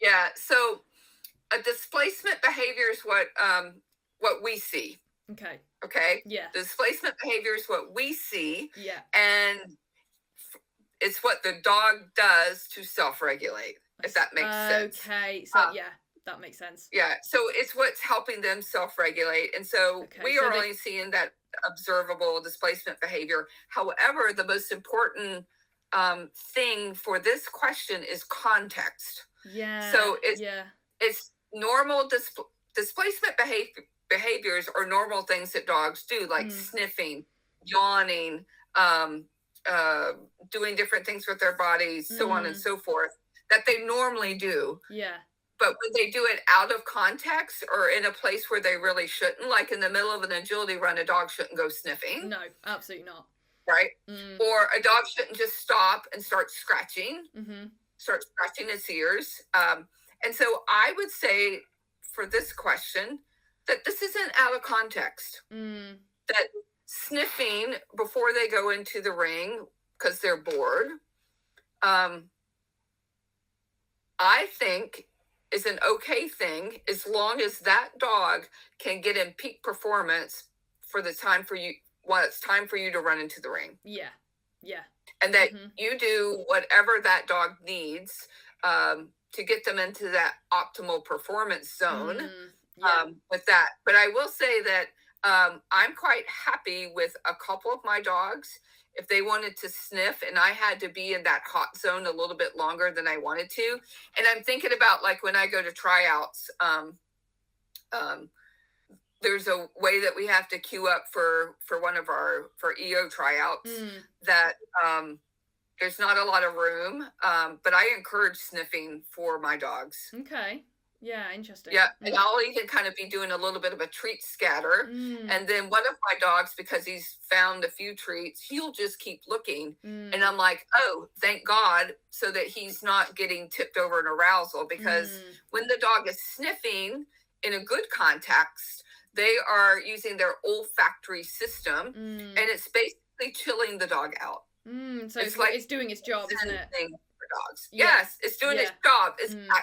Yeah. So a displacement behavior is what we see. Okay. Yeah. Displacement behavior is what we see. Yeah. And it's what the dog does to self-regulate, if that makes sense. Okay. So yeah, that makes sense. Yeah. So it's what's helping them self-regulate. And so we are only seeing that observable displacement behavior. However, the most important thing for this question is context. Yeah. So it's normal displacement behaviors are normal things that dogs do, like sniffing, yawning, doing different things with their bodies, so on and so forth, that they normally do. Yeah. But when they do it out of context or in a place where they really shouldn't, like in the middle of an agility run, a dog shouldn't go sniffing. No, absolutely not. Right? Or a dog shouldn't just stop and start scratching its ears. And so I would say for this question that this isn't out of context. That sniffing before they go into the ring because they're bored, I think is an okay thing as long as that dog can get in peak performance for the time for you when it's time for you to run into the ring. Yeah. And that you do whatever that dog needs to get them into that optimal performance zone with that. But I will say that I'm quite happy with a couple of my dogs. If they wanted to sniff and I had to be in that hot zone a little bit longer than I wanted to. And I'm thinking about like when I go to tryouts, there's a way that we have to queue up for one of our EO tryouts that there's not a lot of room, but I encourage sniffing for my dogs. Okay. Yeah, interesting. Yeah, and I'll even kind of be doing a little bit of a treat scatter. And then one of my dogs, because he's found a few treats, he'll just keep looking. And I'm like, oh, thank God, so that he's not getting tipped over in arousal. Because when the dog is sniffing in a good context, they are using their olfactory system, and it's basically chilling the dog out. So it's doing its job, isn't it? Dogs. Yeah. Yes, it's doing its job.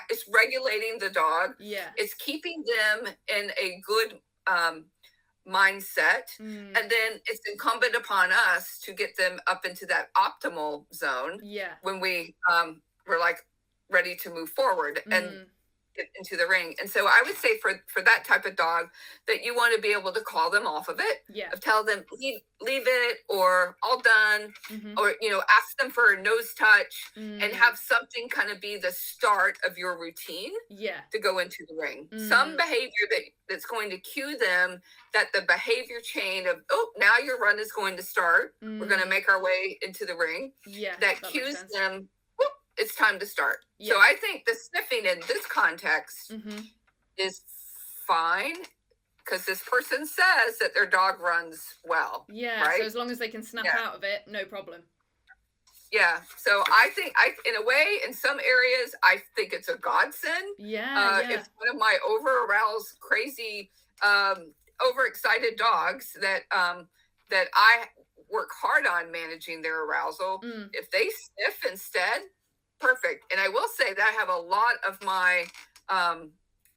It's regulating the dog. Yeah. It's keeping them in a good mindset. And then it's incumbent upon us to get them up into that optimal zone. Yeah. When we're like ready to move forward and get into the ring. And so I would say for that type of dog that you want to be able to call them off of it. Yeah. Tell them leave it, or all done, or ask them for a nose touch and have something kind of be the start of your routine. Yeah. To go into the ring. Some behavior that's going to cue them that the behavior chain of, oh, now your run is going to start. We're going to make our way into the ring. Yeah. That cues them, it's time to start. Yeah. So I think the sniffing in this context is fine because this person says that their dog runs well. Yeah. Right? So as long as they can snap out of it, no problem. Yeah. So I think in a way, in some areas, I think it's a godsend. Yeah. It's one of my over-aroused, crazy, overexcited dogs that I work hard on managing their arousal. If they sniff instead, perfect. And I will say that I have a lot of my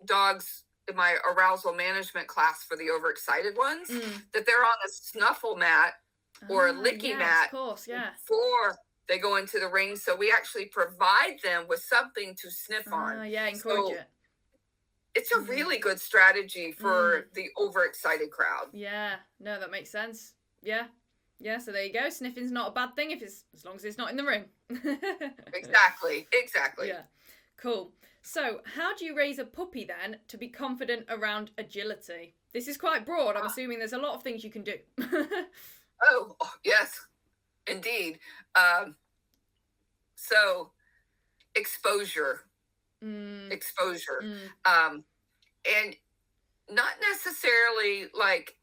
dogs in my arousal management class for the overexcited ones that they're on a snuffle mat or a licky mat of course, before they go into the ring. So we actually provide them with something to sniff on. Encourage it. It's a really good strategy for the overexcited crowd. Yeah, no, that makes sense. Yeah. Yeah, so there you go. Sniffing's not a bad thing as long as it's not in the ring. Exactly. Yeah, cool. So how do you raise a puppy then to be confident around agility? This is quite broad. I'm assuming there's a lot of things you can do. Oh, yes, indeed. So exposure. And not necessarily like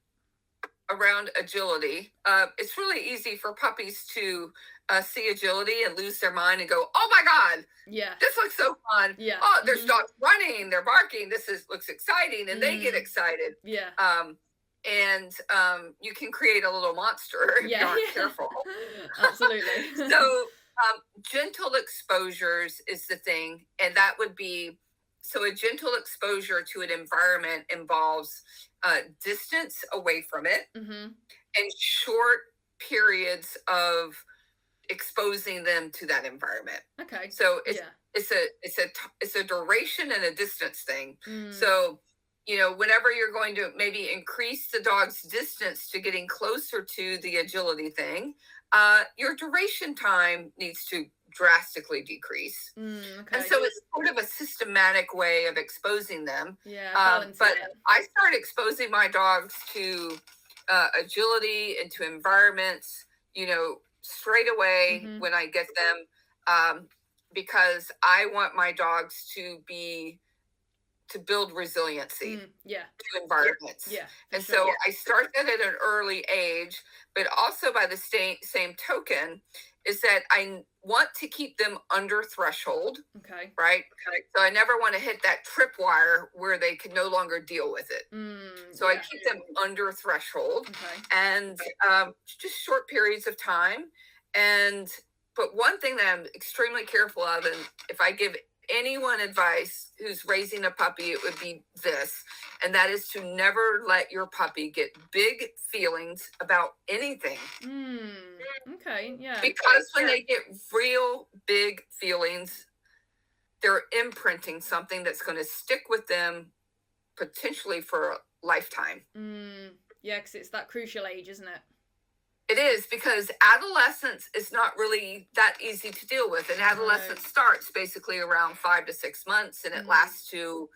around agility. It's really easy for puppies to see agility and lose their mind and go, oh my God, this looks so fun. Oh, there's dogs running, they're barking. This looks exciting. And they get excited. and you can create a little monster if you aren't careful. Absolutely. So gentle exposures is the thing, and that would be, so a gentle exposure to an environment involves distance away from it and short periods of exposing them to that environment. Okay. So it's a duration and a distance thing. So whenever you're going to maybe increase the dog's distance to getting closer to the agility thing, your duration time needs to drastically decrease. Okay. And so it's sort of a systematic way of exposing them. But I started exposing my dogs to agility and to environments, straight away when I get them, because I want my dogs to build resiliency to environments. And so I start that at an early age, but also by the same token is that I want to keep them under threshold. Okay. Right? So I never want to hit that tripwire where they can no longer deal with it. So I keep them under threshold and just short periods of time. But one thing that I'm extremely careful of, and if I give anyone advice who's raising a puppy, it would be this, and that is to never let your puppy get big feelings about anything. Okay, yeah. Because when they get real big feelings, they're imprinting something that's going to stick with them potentially for a lifetime. Yeah, because it's that crucial age, isn't it? It is, because adolescence is not really that easy to deal with. And adolescence starts basically around 5 to 6 months, and it lasts to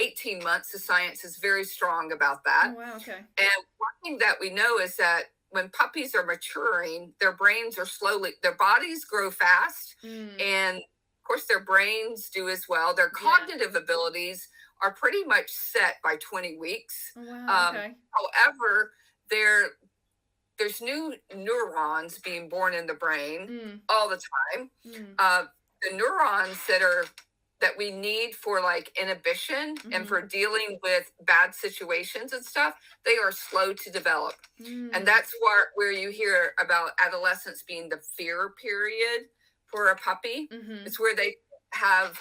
18 months. The science is very strong about that. Oh, wow, okay. And one thing that we know is that when puppies are maturing, their brains are their bodies grow fast. And of course, their brains do as well. Their cognitive abilities are pretty much set by 20 weeks. Oh, wow, okay. However, there's new neurons being born in the brain all the time. The neurons that we need for like inhibition and for dealing with bad situations and stuff, they are slow to develop. And that's where you hear about adolescence being the fear period for a puppy. It's where they have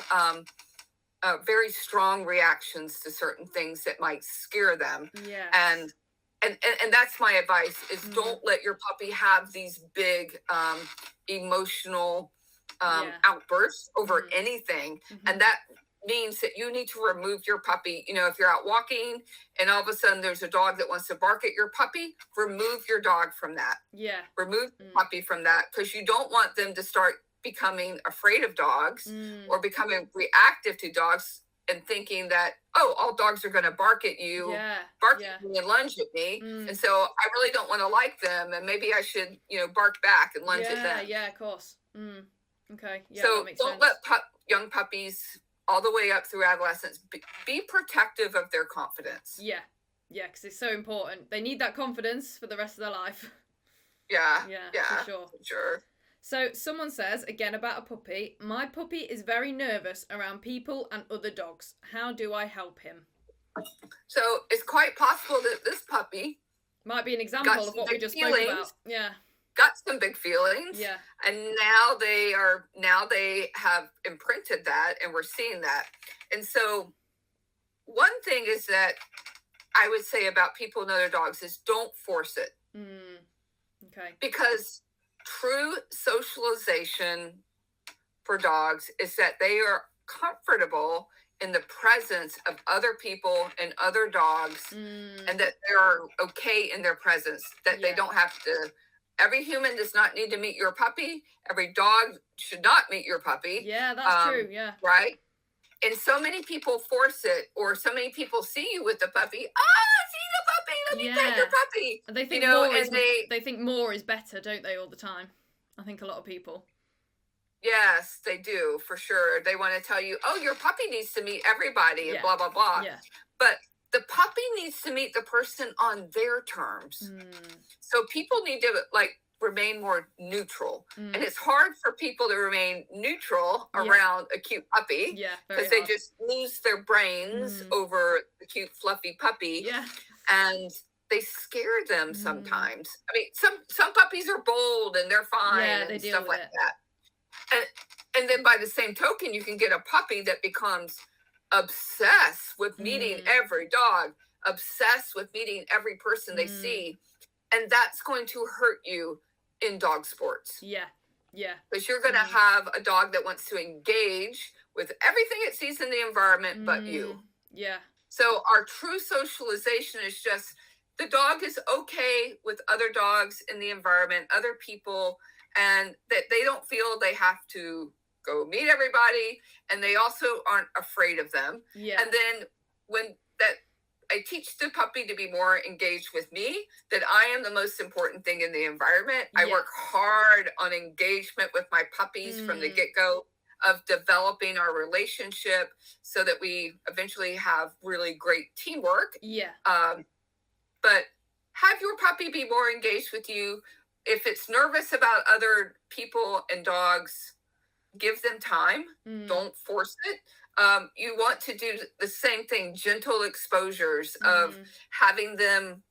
very strong reactions to certain things that might scare them. And that's my advice is don't let your puppy have these big emotional outbursts over anything. And that means that you need to remove your puppy. If you're out walking and all of a sudden there's a dog that wants to bark at your puppy, remove your dog from that. Remove the puppy from that, because you don't want them to start becoming afraid of dogs or becoming reactive to dogs and thinking that, all dogs are going to bark at you, at me and lunge at me. And so I really don't want to like them. And maybe I should, bark back and lunge at them. Yeah, of course. Okay. Yeah, so that makes don't sense. let young puppies all the way up through adolescence be protective of their confidence. Yeah, because it's so important. They need that confidence for the rest of their life. Yeah, for sure. So someone says, again about a puppy, my puppy is very nervous around people and other dogs. How do I help him? So it's quite possible that this puppy might be an example of what we just spoke about. Yeah. Got some big feelings. Yeah. And now they have imprinted that, and we're seeing that. And so one thing is that I would say about people and other dogs is don't force it. Okay. Because true socialization for dogs is that they are comfortable in the presence of other people and other dogs, and that they're okay in their presence, that they don't have to. Every human does not need to meet your puppy. Every dog should not meet your puppy. Yeah, that's true. Yeah. Right? And so many people force it, or so many people see you with the puppy. See the puppy. Let me pet your puppy. And they think they think more is better, don't they, all the time? I think a lot of people. Yes, they do, for sure. They want to tell you, your puppy needs to meet everybody and blah, blah, blah. Yeah. But the puppy needs to meet the person on their terms. So people need to remain more neutral. And it's hard for people to remain neutral around a cute puppy. Because they just lose their brains over the cute fluffy puppy. Yeah. And they scare them Mm. sometimes. I mean, some puppies are bold and they're fine Yeah, they and deal stuff with like it. that. And then by the same token, you can get a puppy that becomes obsessed with meeting every dog, obsessed with meeting every person they see, and that's going to hurt you in dog sports. Yeah. Yeah. Because you're going to have a dog that wants to engage with everything it sees in the environment but you. Yeah. So our true socialization is just the dog is okay with other dogs in the environment, other people, and that they don't feel they have to go meet everybody, and they also aren't afraid of them. Yeah. And then when that I teach the puppy to be more engaged with me, that I am the most important thing in the environment. I work hard on engagement with my puppies from the get-go of developing our relationship so that we eventually have really great teamwork. Yeah. But have your puppy be more engaged with you. If it's nervous about other people and dogs, give them time. Don't force it. You want to do the same thing, gentle exposures of having them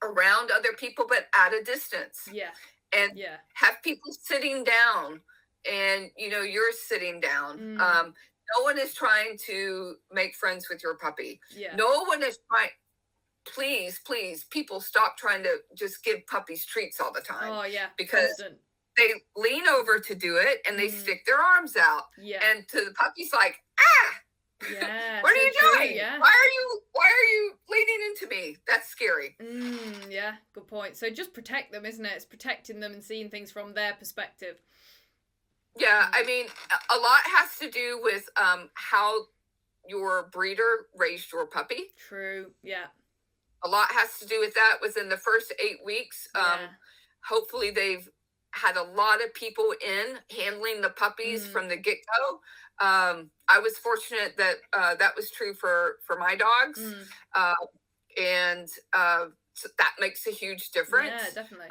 around other people, but at a distance. Yeah. And have people sitting down and, you're sitting down. No one is trying to make friends with your puppy. Yeah. No one is trying. Please, people stop trying to just give puppies treats all the time. Oh, yeah. Because constant. They lean over to do it and they stick their arms out. Yeah. And to the puppy's like, ah! Yeah. What are you doing? Yeah. Why are you leaning into me? That's scary. Yeah, good point. So just protect them, isn't it? It's protecting them and seeing things from their perspective. Yeah, I mean, a lot has to do with how your breeder raised your puppy. True, yeah. A lot has to do with that within the first 8 weeks. Hopefully they've had a lot of people in handling the puppies from the get-go. I was fortunate that that was true for my dogs. And so that makes a huge difference. Yeah, definitely.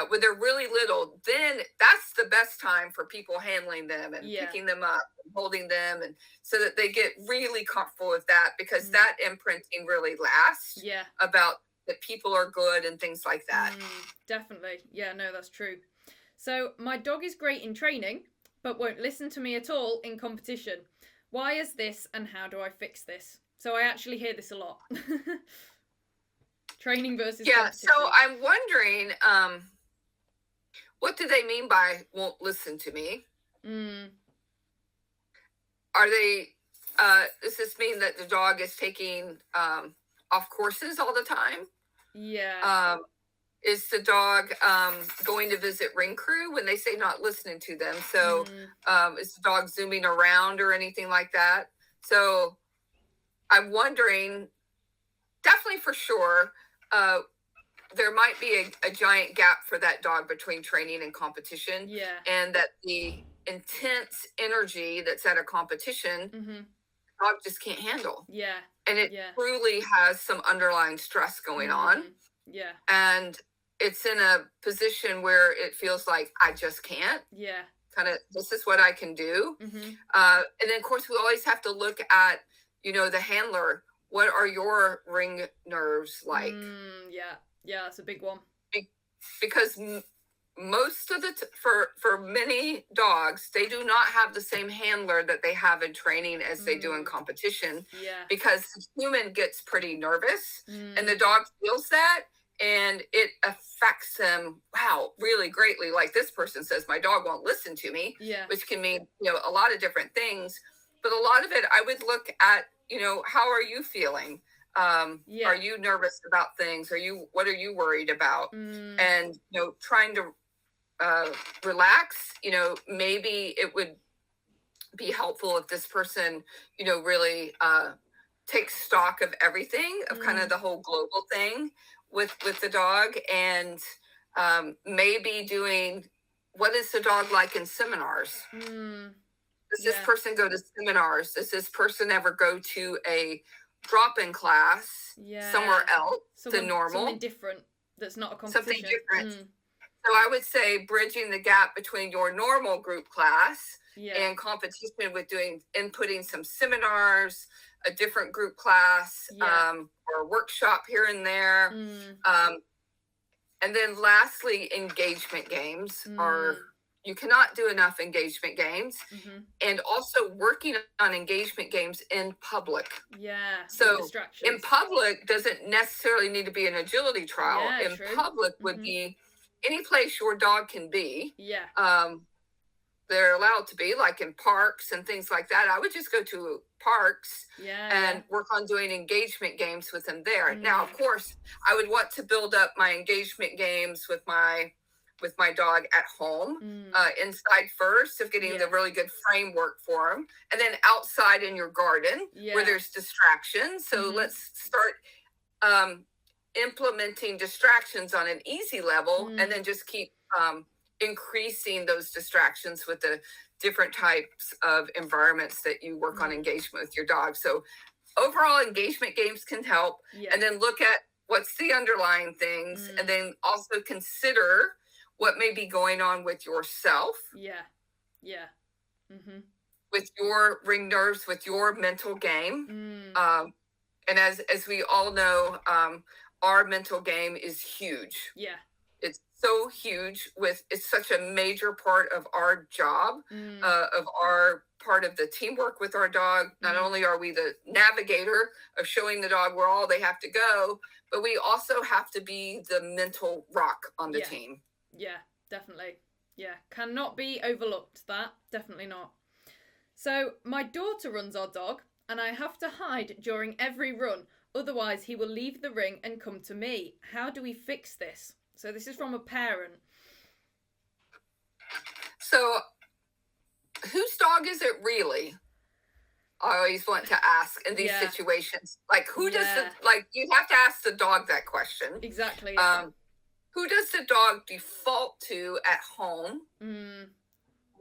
When they're really little, then that's the best time for people handling them and picking them up and holding them, and so that they get really comfortable with that, because that imprinting really lasts. Yeah. About that people are good and things like that. Definitely. Yeah, no, that's true. So my dog is great in training, but won't listen to me at all in competition. Why is this, and how do I fix this? So I actually hear this a lot. Training versus competition. So I'm wondering, what do they mean by won't listen to me? Are they, does this mean that the dog is taking off courses all the time? Yeah. Is the dog going to visit ring crew when they say not listening to them? So is the dog zooming around or anything like that? So I'm wondering, definitely for sure, there might be a giant gap for that dog between training and competition. Yeah. And that the intense energy that's at a competition, dog just can't handle. Yeah. And it truly has some underlying stress going on. Yeah. And it's in a position where it feels like I just can't. Yeah. Kind of, this is what I can do. And then, of course, we always have to look at, the handler. What are your ring nerves like? Yeah, that's a big one. Because most of the for many dogs, they do not have the same handler that they have in training as they do in competition. Yeah. Because the human gets pretty nervous, and the dog feels that, and it affects them, really greatly. Like this person says, my dog won't listen to me, which can mean, a lot of different things. But a lot of it, I would look at, how are you feeling? Are you nervous about things? What are you worried about? And, trying to relax, maybe it would be helpful if this person, really takes stock of everything, of kind of the whole global thing with the dog, and maybe doing, what is the dog like in seminars? Does this person go to seminars? Does this person ever go to a drop-in class somewhere else than normal? Something different that's not a competition. Something different. So I would say bridging the gap between your normal group class and competition with inputting some seminars, a different group class, Yeah. or a workshop here and there. And then lastly, engagement games are, you cannot do enough engagement games. And also working on engagement games in public. Yeah. So Distractions. in public doesn't necessarily need to be an agility trial. Yeah, in true. public would be any place your dog can be. Yeah. They're allowed to be, like in parks and things like that. I would just go to parks and work on doing engagement games with them there. Now, of course, I would want to build up my engagement games with my dog at home, inside first, of getting the really good framework for them, and then outside in your garden where there's distractions. So let's start implementing distractions on an easy level, and then just keep increasing those distractions with the different types of environments that you work on engagement with your dog. So overall, engagement games can help. And then look at what's the underlying things, and then also consider what may be going on with yourself. With your ring nerves, with your mental game. And as we all know, our mental game is huge. It's so huge. It's such a major part of our job, of our part of the teamwork with our dog. Not only are we the navigator of showing the dog where all they have to go, but we also have to be the mental rock on the team. Yeah, definitely. Yeah, cannot be overlooked, that. Definitely not. So, my daughter runs our dog, and I have to hide during every run. Otherwise, he will leave the ring and come to me. How do we fix this? So this is from a parent. So whose dog is it really? I always want to ask in these situations. Like, who does you have to ask the dog that question. Exactly. Who does the dog default to at home?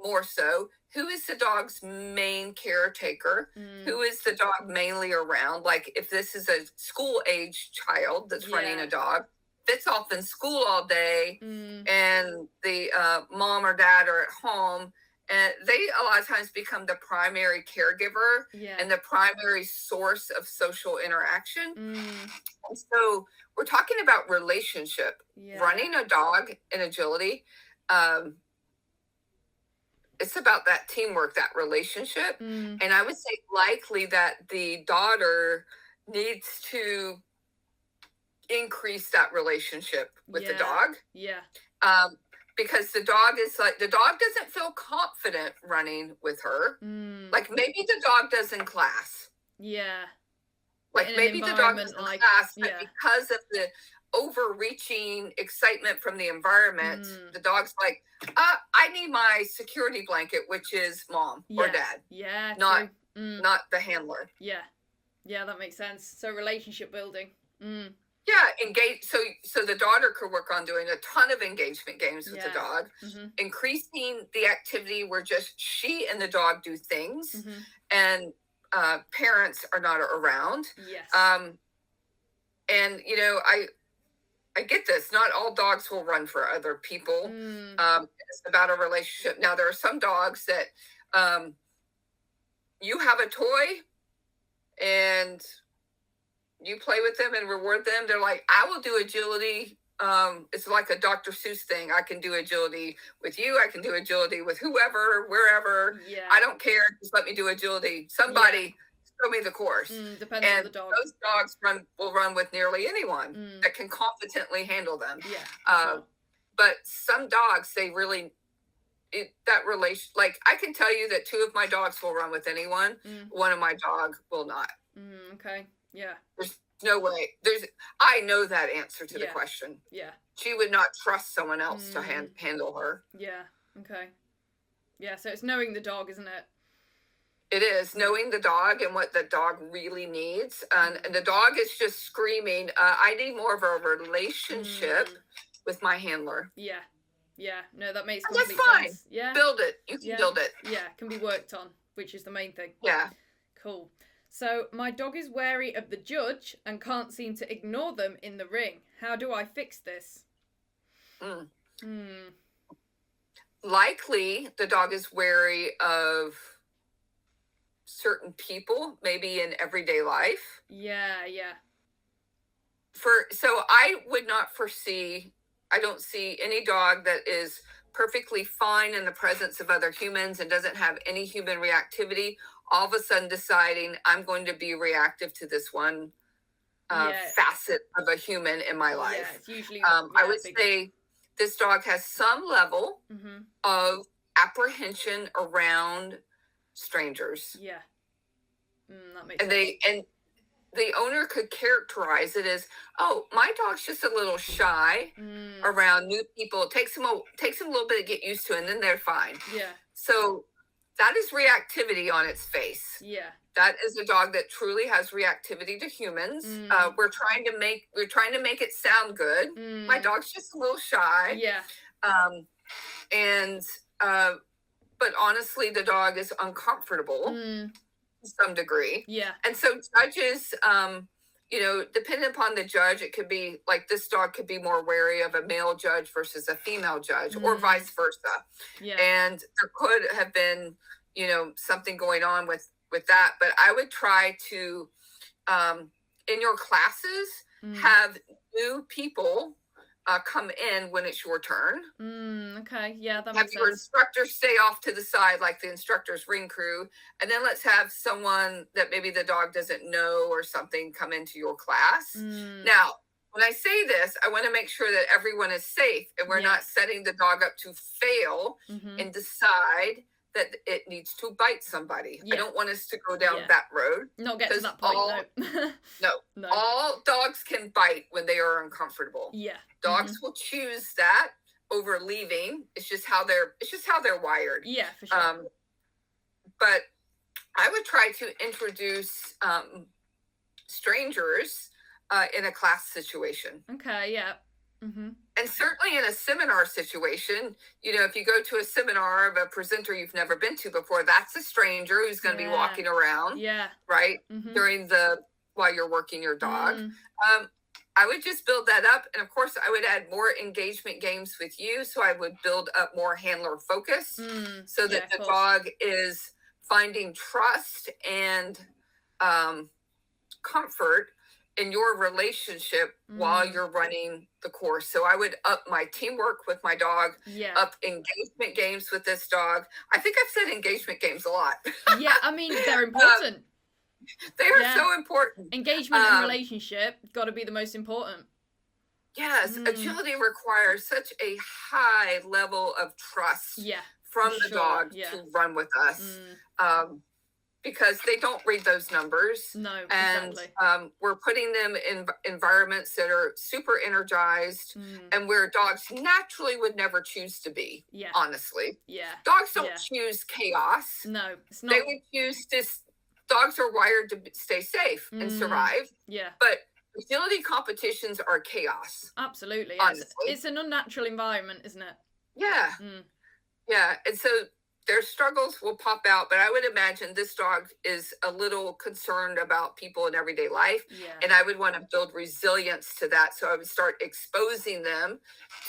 More so. Who is the dog's main caretaker? Who is the dog mainly around? Like, if this is a school age child that's running a dog, that's off in school all day, and the mom or dad are at home, and they a lot of times become the primary caregiver and the primary source of social interaction. And so we're talking about relationship. Running a dog in agility, it's about that teamwork, that relationship. And I would say likely that the daughter needs to increase that relationship with the dog. Because the dog doesn't feel confident running with her. Like maybe the dog does in class. Like maybe the dog does in class, but because of the overreaching excitement from the environment, the dog's like, I need my security blanket, which is mom or dad. Not the handler. Yeah, that makes sense. So relationship building. Engage. So the daughter could work on doing a ton of engagement games with the dog, increasing the activity where just she and the dog do things, and parents are not around. And I get this. Not all dogs will run for other people. It's about a relationship. Now, there are some dogs that you have a toy and you play with them and reward them. They're like, I will do agility. It's like a Dr. Seuss thing. I can do agility with you. I can do agility with whoever, wherever. I don't care. Just let me do agility. Somebody show me the course. Depends on the dog. Those dogs will run with nearly anyone that can competently handle them. But some dogs, they really, that relation, like I can tell you that 2 of my dogs will run with anyone. 1 of my dog will not. Okay. There's no way. I know that answer to the question. She would not trust someone else to handle her. Okay. So it's knowing the dog, isn't it? It is knowing the dog and what the dog really needs. And the dog is just screaming, I need more of a relationship with my handler. No, that makes complete sense. Build it. You can build it. Can be worked on, which is the main thing. Cool. So, my dog is wary of the judge and can't seem to ignore them in the ring. How do I fix this? Likely, the dog is wary of certain people, maybe in everyday life. Yeah. So I would not foresee, I don't see any dog that is perfectly fine in the presence of other humans and doesn't have any human reactivity, all of a sudden deciding I'm going to be reactive to this one facet of a human in my life. Yeah, it's usually I would say this dog has some level of apprehension around strangers. Yeah. That makes And sense. and the owner could characterize it as, oh, my dog's just a little shy around new people. It takes them a little bit to get used to, and then they're fine. Yeah. So that is reactivity on its face. Yeah. That is a dog that truly has reactivity to humans. We're trying to make it sound good. My dog's just a little shy. Yeah. But honestly, the dog is uncomfortable to some degree. Yeah. And so judges, depending upon the judge, it could be like this dog could be more wary of a male judge versus a female judge, or vice versa. Yeah. And there could have been, something going on with that. But I would try to, in your classes, have new people come in when it's your turn. Okay. Yeah, that have makes your sense. instructor stay off to the side, like the instructor's ring crew, and then let's have someone that maybe the dog doesn't know or something come into your class. Now, when I say this, I want to make sure that everyone is safe and we're not setting the dog up to fail and decide that it needs to bite somebody. I don't want us to go down that road. Not get to that point. No. All dogs can bite when they are uncomfortable. Yeah. Dogs will choose that over leaving. It's just how they're wired. Yeah, for sure. But I would try to introduce strangers in a class situation. Okay, yeah. And certainly in a seminar situation, if you go to a seminar of a presenter you've never been to before, that's a stranger who's going to be walking around. Yeah. Right. While you're working your dog. I would just build that up. And of course, I would add more engagement games with you. So I would build up more handler focus so that the dog is finding trust and comfort in your relationship while you're running the course. So I would up my teamwork with my dog, up engagement games with this dog. I think I've said engagement games a lot. Yeah, I mean, they're important. They are so important. Engagement and relationship got to be the most important. Yes, agility requires such a high level of trust from the dog to run with us. Because they don't read those numbers. No, exactly. And we're putting them in environments that are super energized and where dogs naturally would never choose to be, honestly. Yeah. Dogs don't choose chaos. No, it's not. They would choose this. Dogs are wired to stay safe and survive. Yeah. But agility competitions are chaos. Absolutely. Honestly. It's an unnatural environment, isn't it? Yeah. Yeah. And so their struggles will pop out, but I would imagine this dog is a little concerned about people in everyday life. Yeah. And I would want to build resilience to that. So I would start exposing them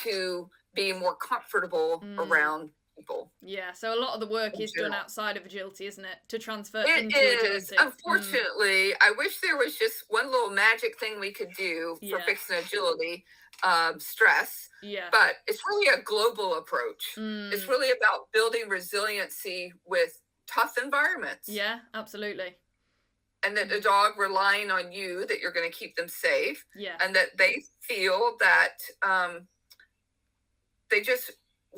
to being more comfortable around people. Yeah. So a lot of the work is done outside of agility, isn't it? To transfer into agility. Agility. Unfortunately, I wish there was just one little magic thing we could do for fixing agility. Stress, but it's really a global approach. It's really about building resiliency with tough environments. Yeah, absolutely. And that the dog relying on you, that you're going to keep them safe. Yeah. And that they feel that they just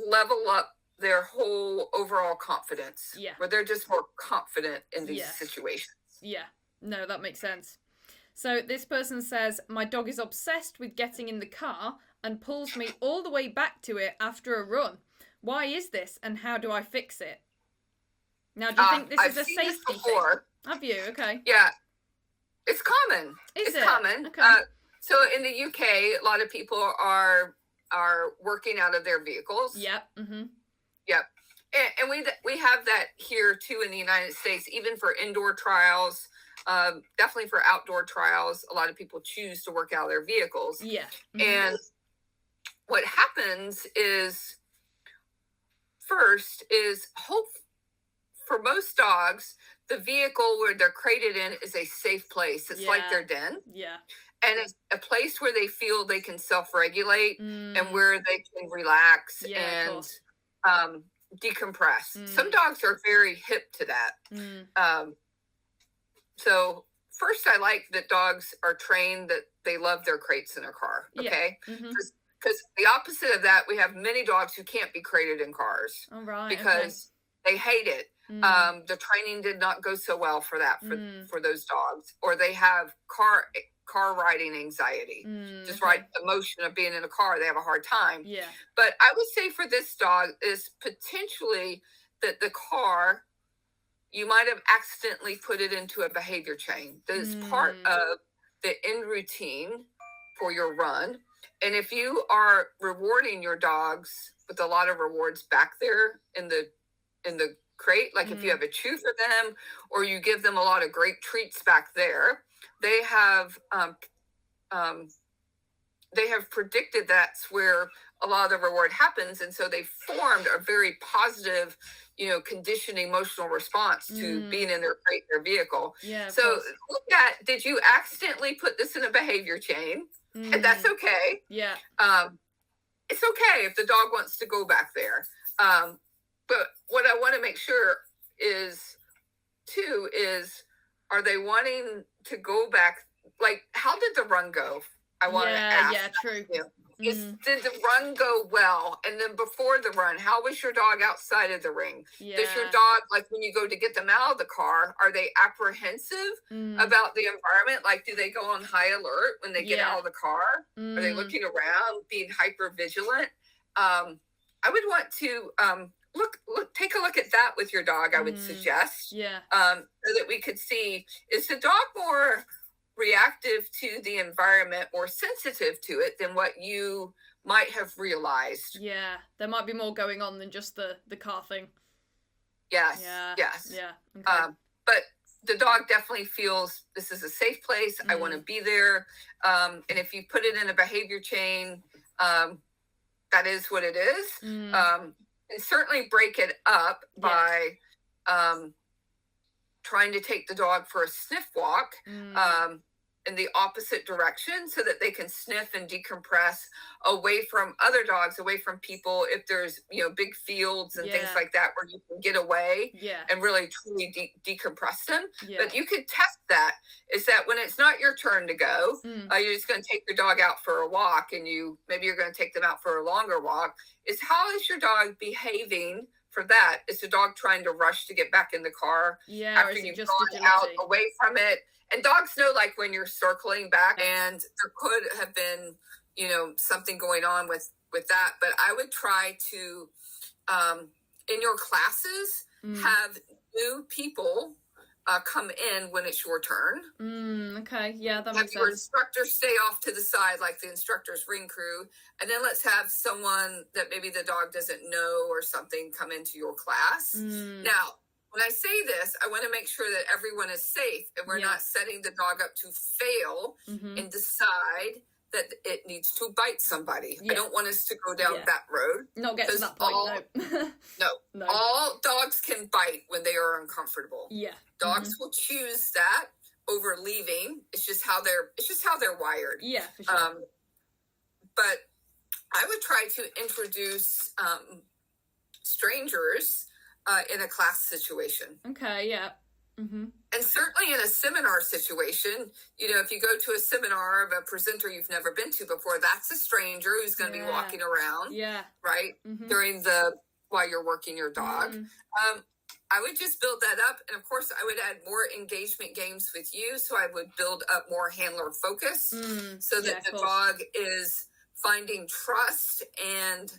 level up their whole overall confidence. Yeah. Where they're just more confident in these situations. Yeah. No, that makes sense. So this person says, my dog is obsessed with getting in the car and pulls me all the way back to it after a run. Why is this and how do I fix it? Now, do you think this is a safety thing? Have you? Okay. Yeah. It's common. It's common. Okay. So in the UK, a lot of people are working out of their vehicles. Yep. Yep. And we have that here too in the United States, even for indoor trials. Definitely for outdoor trials, a lot of people choose to work out of their vehicles. Yeah. And what happens is, first is hope for most dogs, the vehicle where they're crated in is a safe place. It's like their den. Yeah. And it's a place where they feel they can self-regulate and Mm. where they can relax Yeah, of and course. decompress. Some dogs are very hip to that. So first, I like that dogs are trained that they love their crates in their car. Okay. Because the opposite of that, we have many dogs who can't be crated in cars. All right. Because they hate it. The training did not go so well for that for those dogs, or they have car riding anxiety. Just right, the motion of being in a car, they have a hard time. Yeah. But I would say for this dog is potentially that the car, you might have accidentally put it into a behavior chain that is part of the end routine for your run. And if you are rewarding your dogs with a lot of rewards back there in the crate, like if you have a chew for them or you give them a lot of great treats back there, they have predicted that's where a lot of the reward happens. And so they formed a very positive, conditioned emotional response to being in their crate, their vehicle. Yeah. So look at, did you accidentally put this in a behavior chain? And that's okay. Yeah. It's okay if the dog wants to go back there. But what I want to make sure is, too, is are they wanting to go back? Like, how did the run go? I want to ask. Yeah, true. Did the run go well? And then before the run, how was your dog outside of the ring? Yeah. Does your dog, like when you go to get them out of the car, are they apprehensive about the environment? Like, do they go on high alert when they get out of the car? Are they looking around, being hyper vigilant? I would want to take a look at that with your dog, I would suggest. Yeah. So that we could see, is the dog more reactive to the environment, more sensitive to it than what you might have realized? Yeah, there might be more going on than just the car thing. Yes. Yeah. Yes. Yeah. Okay. But the dog definitely feels this is a safe place. I want to be there. And if you put it in a behavior chain, that is what it is. And certainly break it up by trying to take the dog for a sniff walk in the opposite direction so that they can sniff and decompress away from other dogs, away from people. If there's, big fields and things like that where you can get away and really truly decompress them. Yeah. But you could test that, is that when it's not your turn to go, you're just going to take your dog out for a walk, and maybe you're going to take them out for a longer walk, is how is your dog behaving for that? Is the dog trying to rush to get back in the car after you've gone out away from it? And dogs know, like, when you're circling back, and there could have been, something going on with that. But I would try to, in your classes, have new people come in when it's your turn. Okay, yeah, that have makes your sense. instructor stay off to the side, like the instructor's ring crew, and then let's have someone that maybe the dog doesn't know or something come into your class. Now, when I say this, I want to make sure that everyone is safe and we're not setting the dog up to fail and decide that it needs to bite somebody. I don't want us to go down that road. Not get to that point, no. All dogs can bite when they are uncomfortable. Yeah. Dogs will choose that over leaving. It's just how they're wired. Yeah, for sure. But I would try to introduce strangers in a class situation. Okay, yeah. And certainly in a seminar situation, if you go to a seminar of a presenter you've never been to before, that's a stranger who's going to be walking around, right, while you're working your dog. I would just build that up. And of course, I would add more engagement games with you. So I would build up more handler focus so that the dog is finding trust and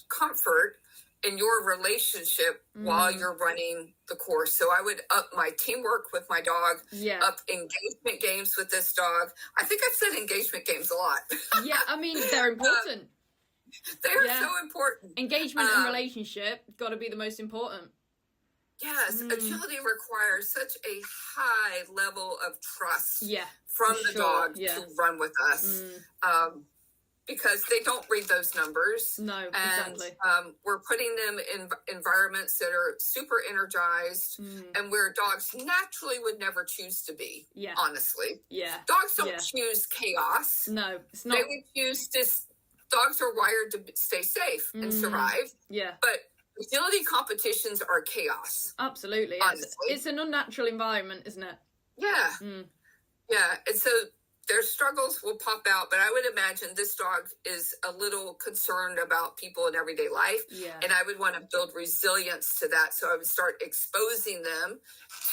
comfort in your relationship while you're running the course. So I would up my teamwork with my dog, up engagement games with this dog. I think I've said engagement games a lot. Yeah, I mean, they're important. They're so important. Engagement and relationship got to be the most important. Yes, agility requires such a high level of trust from the dog to run with us. because they don't read those numbers. No, and exactly. We're putting them in environments that are super energized and where dogs naturally would never choose to be. Yeah. Honestly. Yeah. Dogs don't choose chaos. No, it's not. They would choose this. Dogs are wired to stay safe and survive. Yeah. But agility competitions are chaos. Absolutely. It's an unnatural environment, isn't it? Yeah. Yeah. And so their struggles will pop out, but I would imagine this dog is a little concerned about people in everyday life. Yeah. And I would want to build resilience to that. So I would start exposing them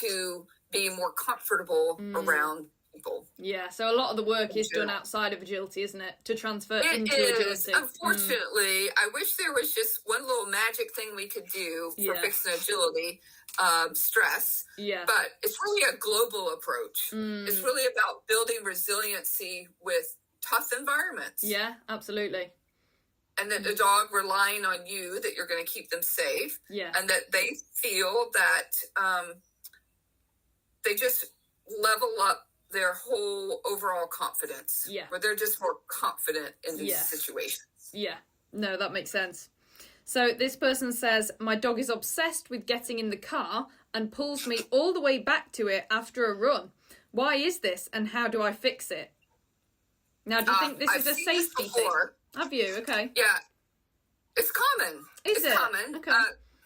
to being more comfortable around people. Yeah. So a lot of the work is done outside of agility, isn't it? To transfer into agility. Unfortunately, I wish there was just one little magic thing we could do for fixing agility. Stress, but it's really a global approach. It's really about building resiliency with tough environments. Yeah, absolutely. And that the dog relying on you, that you're going to keep them safe. Yeah. And that they feel that they just level up their whole overall confidence. Yeah. Where they're just more confident in these situations. Yeah. No, that makes sense. So this person says, my dog is obsessed with getting in the car and pulls me all the way back to it after a run. Why is this and how do I fix it? Now, do you think this is a safety thing? Have you? Okay. Yeah. It's common. It's common. Okay.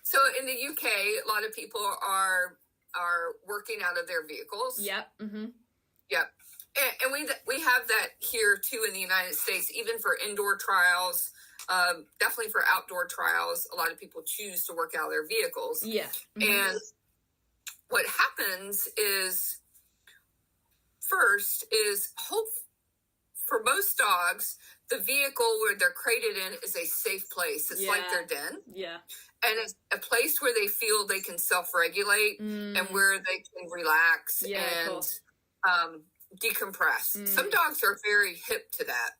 So in the UK, a lot of people are working out of their vehicles. Yep. Mm-hmm. Yep. And we have that here too in the United States, even for indoor trials. Definitely for outdoor trials, a lot of people choose to work out of their vehicles. Yeah. Mm-hmm. And what happens is, first is for most dogs, the vehicle where they're crated in is a safe place. It's like their den. Yeah. And it's a place where they feel they can self-regulate and where they can relax and decompress. Some dogs are very hip to that.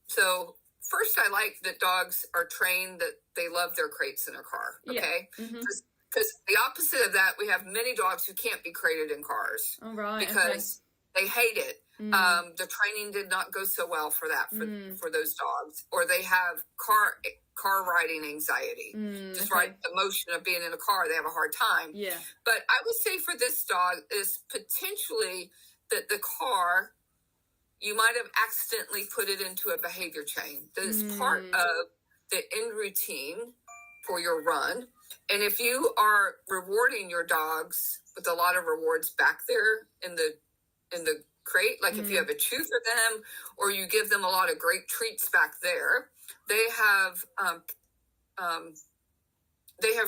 So first, I like that dogs are trained that they love their crates in a car. Okay, because the opposite of that, we have many dogs who can't be crated in cars. Oh, right. Because they hate it. The training did not go so well for that for those dogs, or they have car riding anxiety. Just right, the motion of being in a car, they have a hard time. Yeah. But I would say for this dog is potentially that the car, you might have accidentally put it into a behavior chain that is part of the end routine for your run. And if you are rewarding your dogs with a lot of rewards back there in the crate, like if you have a chew for them or you give them a lot of great treats back there, they have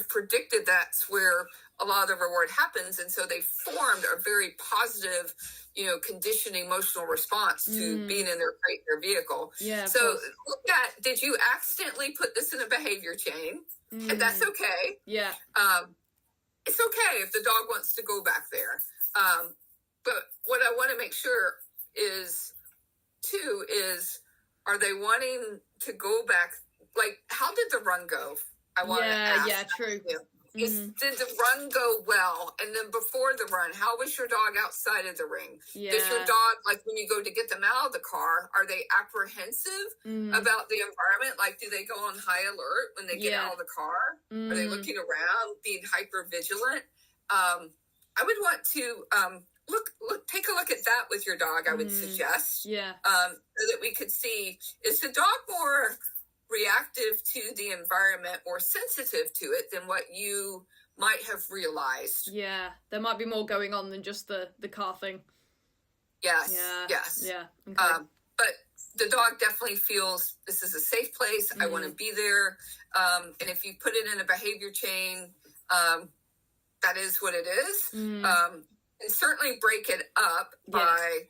predicted that's where a lot of the reward happens. And so they formed a very positive, conditioning emotional response to being in their crate, their vehicle. Yeah. So look at, did you accidentally put this in a behavior chain? And that's okay. Yeah. It's okay if the dog wants to go back there. But what I want to make sure is, too, is are they wanting to go back? Like, how did the run go? I want to ask. Yeah, true. Did the run go well? And then before the run, how was your dog outside of the ring? Yeah. Does your dog, like when you go to get them out of the car, are they apprehensive about the environment? Like, do they go on high alert when they get out of the car? Are they looking around, being hyper vigilant? I would want to take a look at that with your dog, I would suggest. Yeah. So that we could see, is the dog more reactive to the environment or sensitive to it than what you might have realized? Yeah, there might be more going on than just the car thing. Yes. Yeah. Yes. Yeah. Okay. But the dog definitely feels this is a safe place. I want to be there. And if you put it in a behavior chain, that is what it is. And certainly break it up by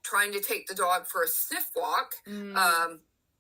trying to take the dog for a sniff walk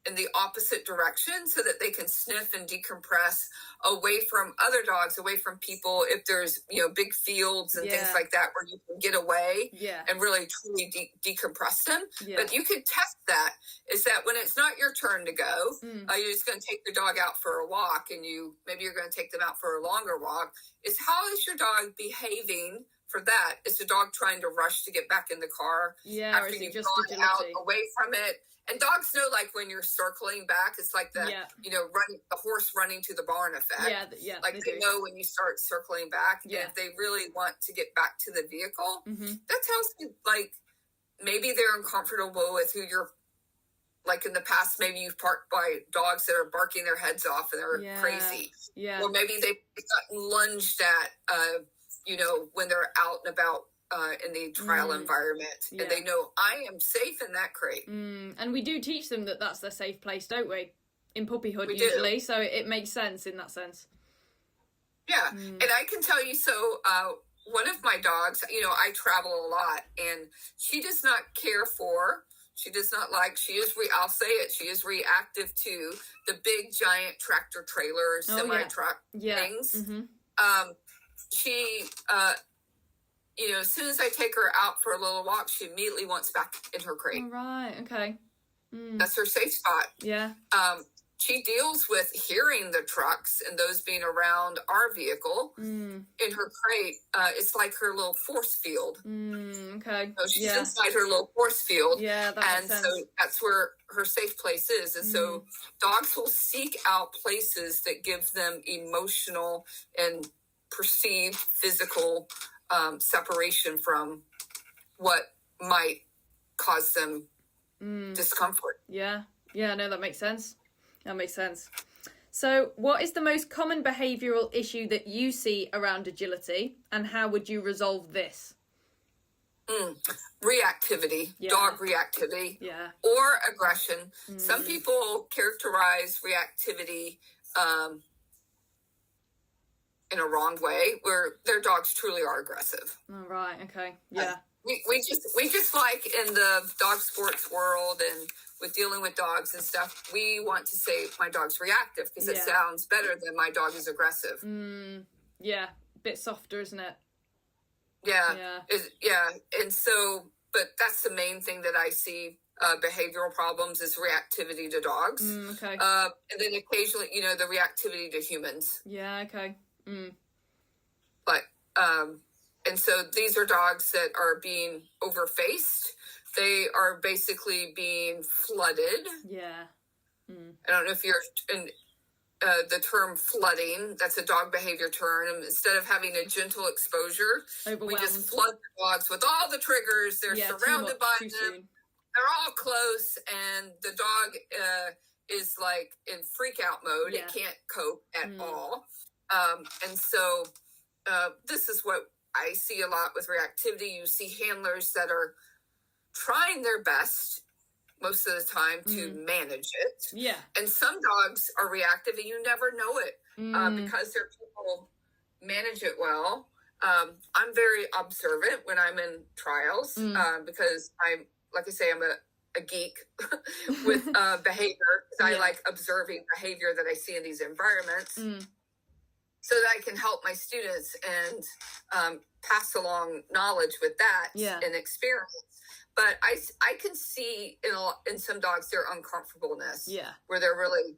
in the opposite direction so that they can sniff and decompress away from other dogs, away from people. If there's, big fields and things like that where you can get away and really truly decompress them. Yeah. But you could test that, is that when it's not your turn to go, you're just going to take your dog out for a walk and maybe you're going to take them out for a longer walk, is how is your dog behaving for that is the dog trying to rush to get back in the car or is after it you've just gone out agility? away from it. And dogs know, like, when you're circling back, it's like the, running, the horse running to the barn effect. Yeah. Like, they know when you start circling back. Yeah. And if they really want to get back to the vehicle, Mm-hmm. that tells me, like, maybe they're uncomfortable with who you're, like, in the past, maybe you've parked by dogs that are barking their heads off and they're crazy. Yeah. Or maybe they've gotten lunged at, when they're out and about in the trial environment. And they know, I am safe in that crate. And we do teach them that that's their safe place, don't we? In puppyhood, we usually. Do. So it makes sense in that sense. Yeah. And I can tell you, so one of my dogs, I travel a lot, and she does not care for, she does not like, I'll say it, she is reactive to the big, giant tractor trailers, semi-truck things. Mm-hmm. She, as soon as I take her out for a little walk, she immediately wants back in her crate. Oh, right. Okay. That's her safe spot. Yeah. She deals with hearing the trucks and those being around our vehicle in her crate. It's like her little force field. Okay. So she's inside her little force field. Yeah, that makes sense. So that's where her safe place is. And so dogs will seek out places that give them emotional and perceived physical separation from what might cause them discomfort. Yeah, no, that makes sense. So what is the most common behavioural issue that you see around agility, and how would you resolve this? Reactivity, dog reactivity, or aggression. Some people characterize reactivity in a wrong way, where their dogs truly are aggressive. Oh, right. Okay. Yeah. We just like in the dog sports world and with dealing with dogs and stuff, we want to say my dog's reactive because it sounds better than my dog is aggressive. Yeah. Bit softer, isn't it? Yeah. And so, but that's the main thing that I see behavioral problems is reactivity to dogs. Okay. And then occasionally, the reactivity to humans. Yeah. Okay. But, and so these are dogs that are being overfaced. They are basically being flooded. Yeah. I don't know if you're in the term flooding. That's a dog behavior term. And instead of having a gentle exposure, we just flood the dogs with all the triggers. They're surrounded by them. Soon. They're all close, and the dog is like in freak out mode. It can't cope at all. And so this is what I see a lot with reactivity. You see handlers that are trying their best most of the time to manage it. Yeah. And some dogs are reactive and you never know it because their people manage it well. I'm very observant when I'm in trials because I'm, like I say, I'm a geek with behavior. I like observing behavior that I see in these environments. So that I can help my students and pass along knowledge with that and experience. But I can see in some dogs their uncomfortableness, where they're really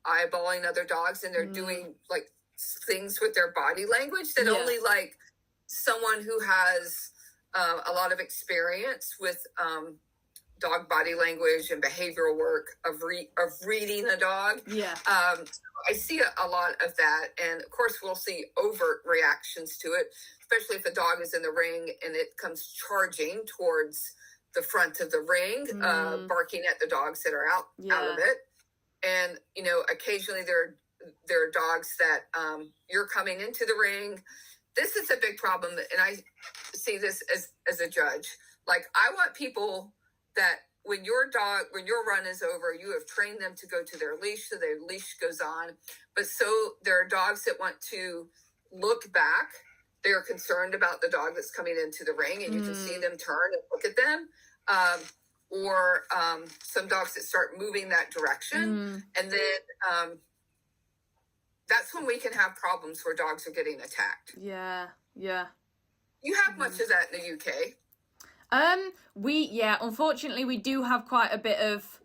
eyeballing other dogs and they're doing like things with their body language that only like someone who has a lot of experience with dog body language and behavioral work of reading a dog. I see a lot of that, and of course we'll see overt reactions to it, especially if the dog is in the ring and it comes charging towards the front of the ring, barking at the dogs that are out of it. And occasionally there are dogs that you're coming into the ring. This is a big problem, and I see this as a judge. Like, I want people that when your run is over, you have trained them to go to their leash, so their leash goes on. But so there are dogs that want to look back. They're concerned about the dog that's coming into the ring, and you can see them turn and look at them. Or some dogs that start moving that direction. And then that's when we can have problems where dogs are getting attacked. Yeah. You have much of that in the UK. Unfortunately we do have quite a bit of,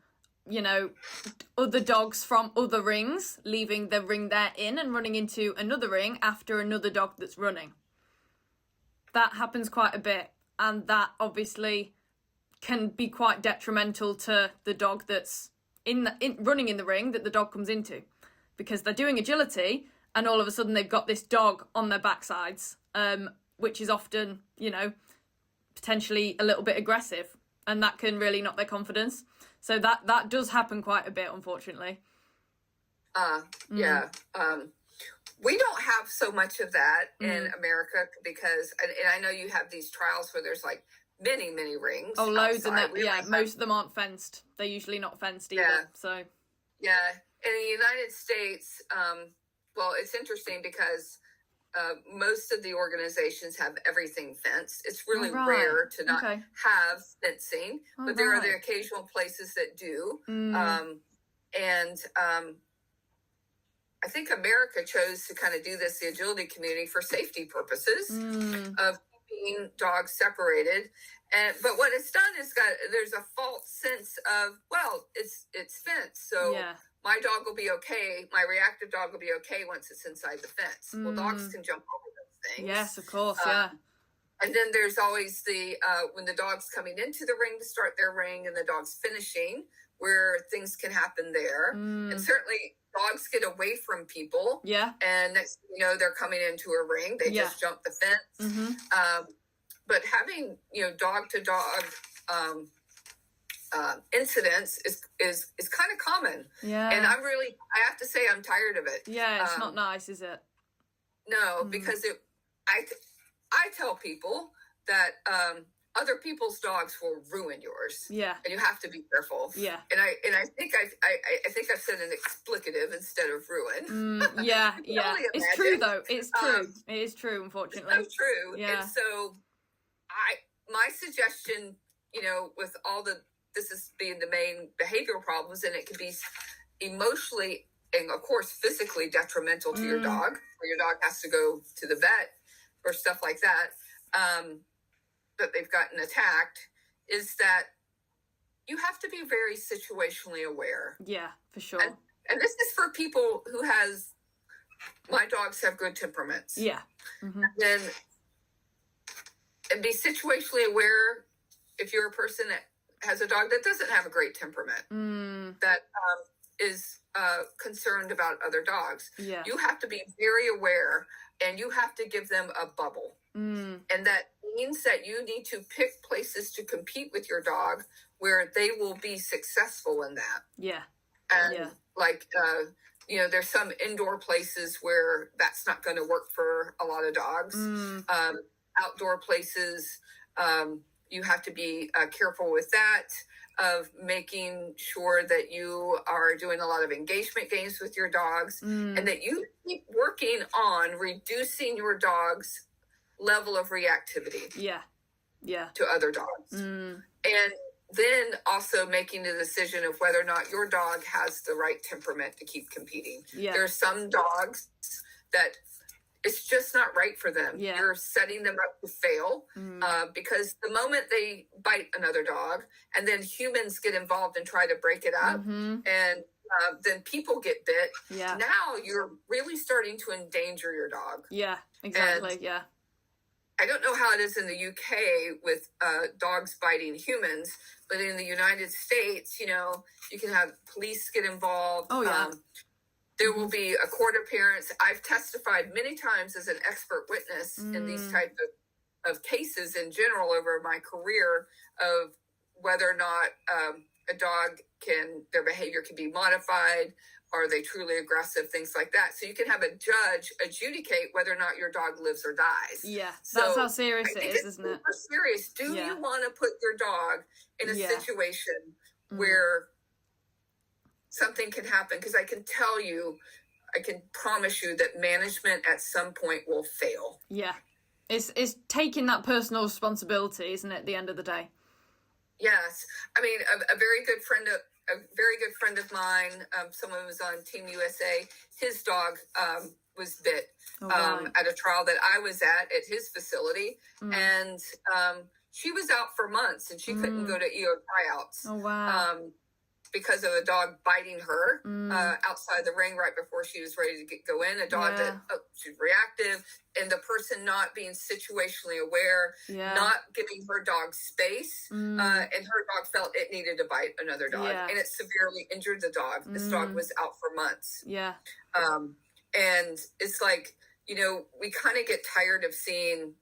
other dogs from other rings leaving the ring they're in and running into another ring after another dog that's running. that happens quite a bit, and that obviously can be quite detrimental to the dog that's running in the ring that the dog comes into, because they're doing agility and all of a sudden they've got this dog on their backsides, which is often, potentially a little bit aggressive, and that can really knock their confidence. So that does happen quite a bit, unfortunately. Yeah. We don't have so much of that in America because, and I know you have these trials where there's like many, many rings. Oh, loads. outside. And most of them aren't fenced. They're usually not fenced either. Yeah. So. Yeah. In the United States, well, it's interesting because most of the organizations have everything fenced. It's really rare to not have fencing, but there are the occasional places that do. I think America chose to kind of do this, the agility community, for safety purposes of keeping dogs separated. But what it's done is there's a false sense of, well, it's fenced, so my dog will be okay. My reactive dog will be okay once it's inside the fence. Well, dogs can jump over those things. Yes, of course, yeah. And then there's always the when the dog's coming into the ring to start their ring and the dog's finishing, where things can happen there. And certainly dogs get away from people. Yeah. And next thing you know, they're coming into a ring. They just jump the fence. But having, dog to dog incidents is kind of common. Yeah. And I have to say I'm tired of it. Yeah, it's not nice, is it? No, because I tell people that other people's dogs will ruin yours. Yeah. And you have to be careful. Yeah. And I think I've said an explicative instead of ruin. Yeah. It's true though. It's true. It is true, unfortunately. It's so true. Yeah. And so my suggestion, with all this is being the main behavioral problems, and it can be emotionally and of course physically detrimental to your dog, where your dog has to go to the vet or stuff like that. That they've gotten attacked, is that you have to be very situationally aware. Yeah, for sure. And this is for people who my dogs have good temperaments. Yeah. And be situationally aware if you're a person that has a dog that doesn't have a great temperament, that is concerned about other dogs. Yeah. You have to be very aware, and you have to give them a bubble. And that means that you need to pick places to compete with your dog where they will be successful in that. Yeah. And there's some indoor places where that's not going to work for a lot of dogs. Outdoor places, you have to be careful with that, of making sure that you are doing a lot of engagement games with your dogs, and that you keep working on reducing your dog's level of reactivity to other dogs. And then also making the decision of whether or not your dog has the right temperament to keep competing. There are some dogs that it's just not right for them. You're setting them up to fail because the moment they bite another dog and then humans get involved and try to break it up, and then people get bit, now you're really starting to endanger your dog. Yeah, exactly. And I don't know how it is in the UK with dogs biting humans, but in the United States, you can have police get involved. Oh, yeah. There will be a court appearance. I've testified many times as an expert witness in these types of cases in general over my career, of whether or not a dog their behavior can be modified. Are they truly aggressive? Things like that. So you can have a judge adjudicate whether or not your dog lives or dies. Yeah, so that's how serious it is, isn't it? Serious. Do you want to put your dog in a situation where something can happen? Because I can promise you that management at some point will fail. Yeah, it's taking that personal responsibility, isn't it? At the end of the day. Yes, I mean a very good friend of mine, someone who was on Team USA, his dog was bit at a trial that I was at his facility. And she was out for months and she couldn't go to EO tryouts. Oh, wow. because of a dog biting her outside the ring right before she was ready to go in. A dog that she's reactive, and the person not being situationally aware, not giving her dog space, and her dog felt it needed to bite another dog, and it severely injured the dog. This dog was out for months. And it's like, you know, we kind of get tired of seeing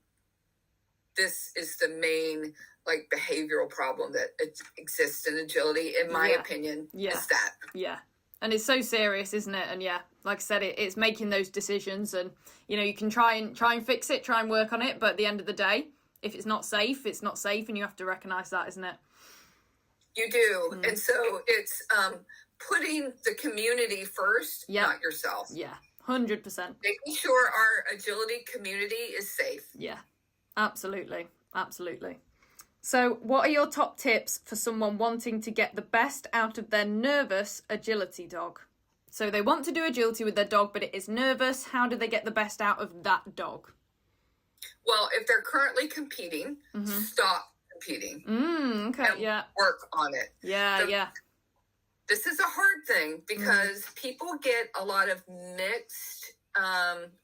this is the main like behavioral problem that exists in agility, in my opinion, is that. Yeah. And it's so serious, isn't it? And like I said, it's making those decisions, and, you know, you can try and fix it, try and work on it. But at the end of the day, if it's not safe, it's not safe. And you have to recognize that, isn't it? You do. And so it's putting the community first, not yourself. 100%. Making sure our agility community is safe. Yeah, absolutely. Absolutely. So what are your top tips for someone wanting to get the best out of their nervous agility dog? So they want to do agility with their dog, but it is nervous. How do they get the best out of that dog? Well, if they're currently competing, stop competing. Okay, and work on it. This is a hard thing because people get a lot of mixed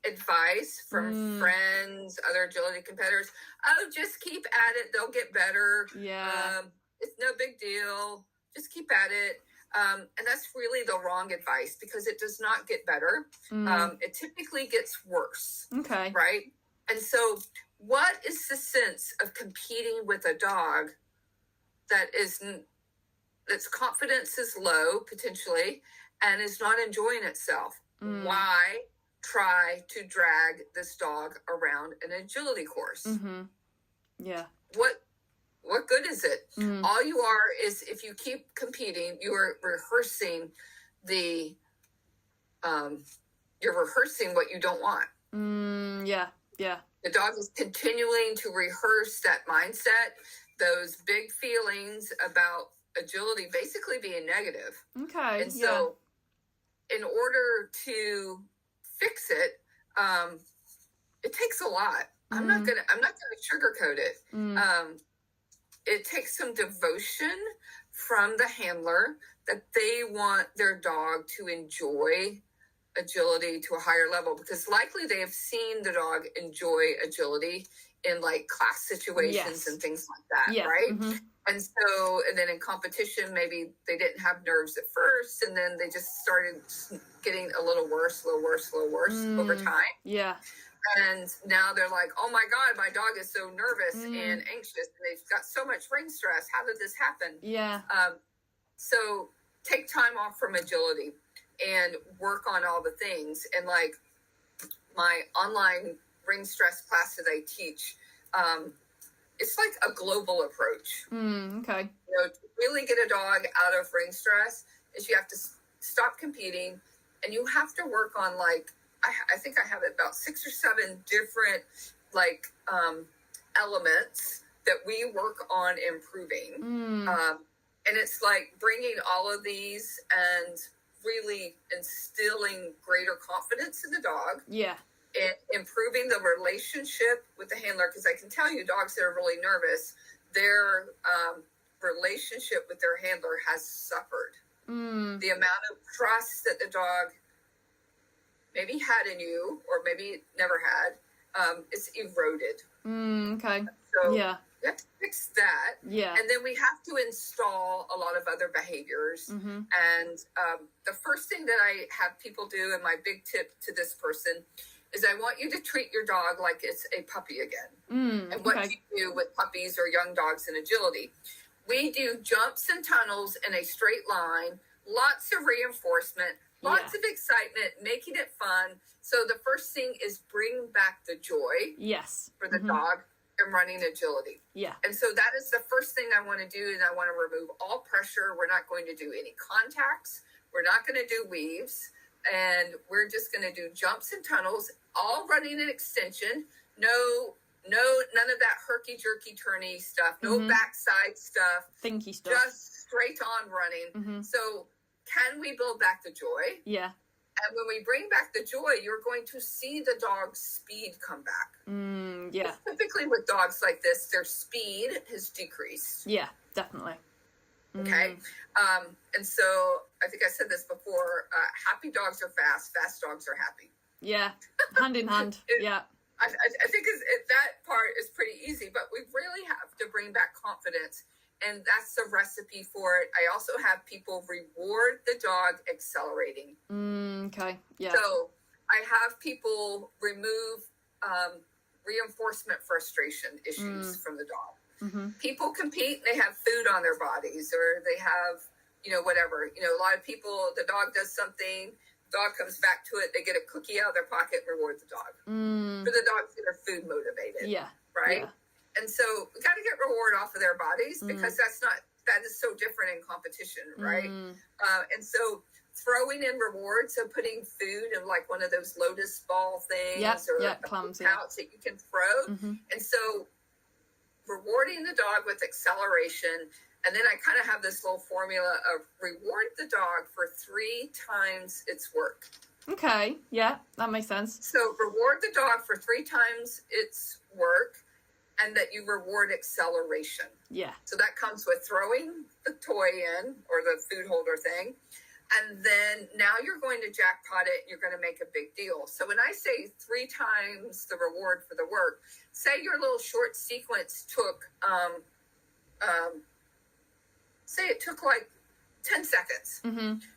advice from friends, other agility competitors. Oh, just keep at it. They'll get better. It's no big deal. Just keep at it. And that's really the wrong advice because it does not get better. It typically gets worse. Okay. Right? And so what is the sense of competing with a dog that its confidence is low potentially and is not enjoying itself? Why try to drag this dog around an agility course? What good is it? All you are is, if you keep competing, you are rehearsing you're rehearsing what you don't want. The dog is continuing to rehearse that mindset, those big feelings about agility basically being negative. Okay. And so in order to fix it, it takes a lot. I'm not gonna sugarcoat it. It takes some devotion from the handler that they want their dog to enjoy agility to a higher level, because likely they have seen the dog enjoy agility in like class situations and things like that, right? And so, and then in competition, maybe they didn't have nerves at first, and then they just started getting a little worse over time. And now they're like, oh my God, my dog is so nervous and anxious, and they've got so much ring stress. How did this happen? So take time off from agility and work on all the things. And like my online ring stress class that I teach, it's like a global approach. Okay. You know, to really get a dog out of ring stress is you have to stop competing, and you have to work on like, I think I have about 6 or 7 different like elements that we work on improving. And it's like bringing all of these and really instilling greater confidence in the dog. And improving the relationship with the handler, because I can tell you dogs that are really nervous, their relationship with their handler has suffered. The amount of trust that the dog maybe had in you or maybe never had, it's eroded. Okay. So you have to fix that. And then we have to install a lot of other behaviors. And the first thing that I have people do, and my big tip to this person, is I want you to treat your dog like it's a puppy again. And what do you do with puppies or young dogs in agility? We do jumps and tunnels in a straight line, lots of reinforcement, lots of excitement, making it fun. So the first thing is bring back the joy for the dog and running agility. And so that is the first thing I want to do, and I want to remove all pressure. We're not going to do any contacts. We're not going to do weaves. And we're just going to do jumps and tunnels, all running an extension. No, none of that herky-jerky turny stuff. No backside stuff. Thinky stuff. Just straight on running. So can we build back the joy? And when we bring back the joy, you're going to see the dog's speed come back. Typically with dogs like this, their speed has decreased. Definitely. Okay. And so I think I said this before, happy dogs are fast dogs are happy. Yeah. Hand in hand. Yeah. I think that part is pretty easy, but we really have to bring back confidence. And that's the recipe for it. I also have people reward the dog accelerating. Okay. Yeah. So I have people remove reinforcement frustration issues from the dog. People compete, they have food on their bodies, or they have, whatever. A lot of people, the dog does something, dog comes back to it, they get a cookie out of their pocket, reward the dog. For the dogs that are food motivated. Yeah. Right? Yeah. And so we got to get reward off of their bodies, because that is so different in competition, right? And so throwing in rewards, so putting food in like one of those lotus ball things, or clams, pouch that you can throw. And so rewarding the dog with acceleration. And then I kind of have this little formula of reward the dog for 3 times its work. Okay. Yeah, that makes sense. So reward the dog for 3 times its work, and that you reward acceleration. Yeah. So that comes with throwing the toy in, or the food holder thing. And then now you're going to jackpot it, and you're going to make a big deal. So when I say 3 times the reward for the work, say your little short sequence took, say it took like 10 seconds.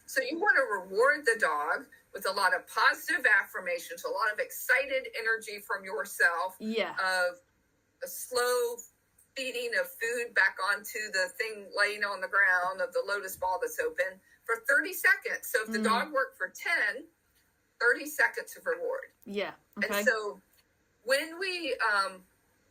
So you want to reward the dog with a lot of positive affirmations, a lot of excited energy from yourself. Yeah. Of a slow feeding of food back onto the thing laying on the ground of the lotus ball that's open for 30 seconds. So if the dog worked for 10, 30 seconds of reward. Yeah. Okay. And so when we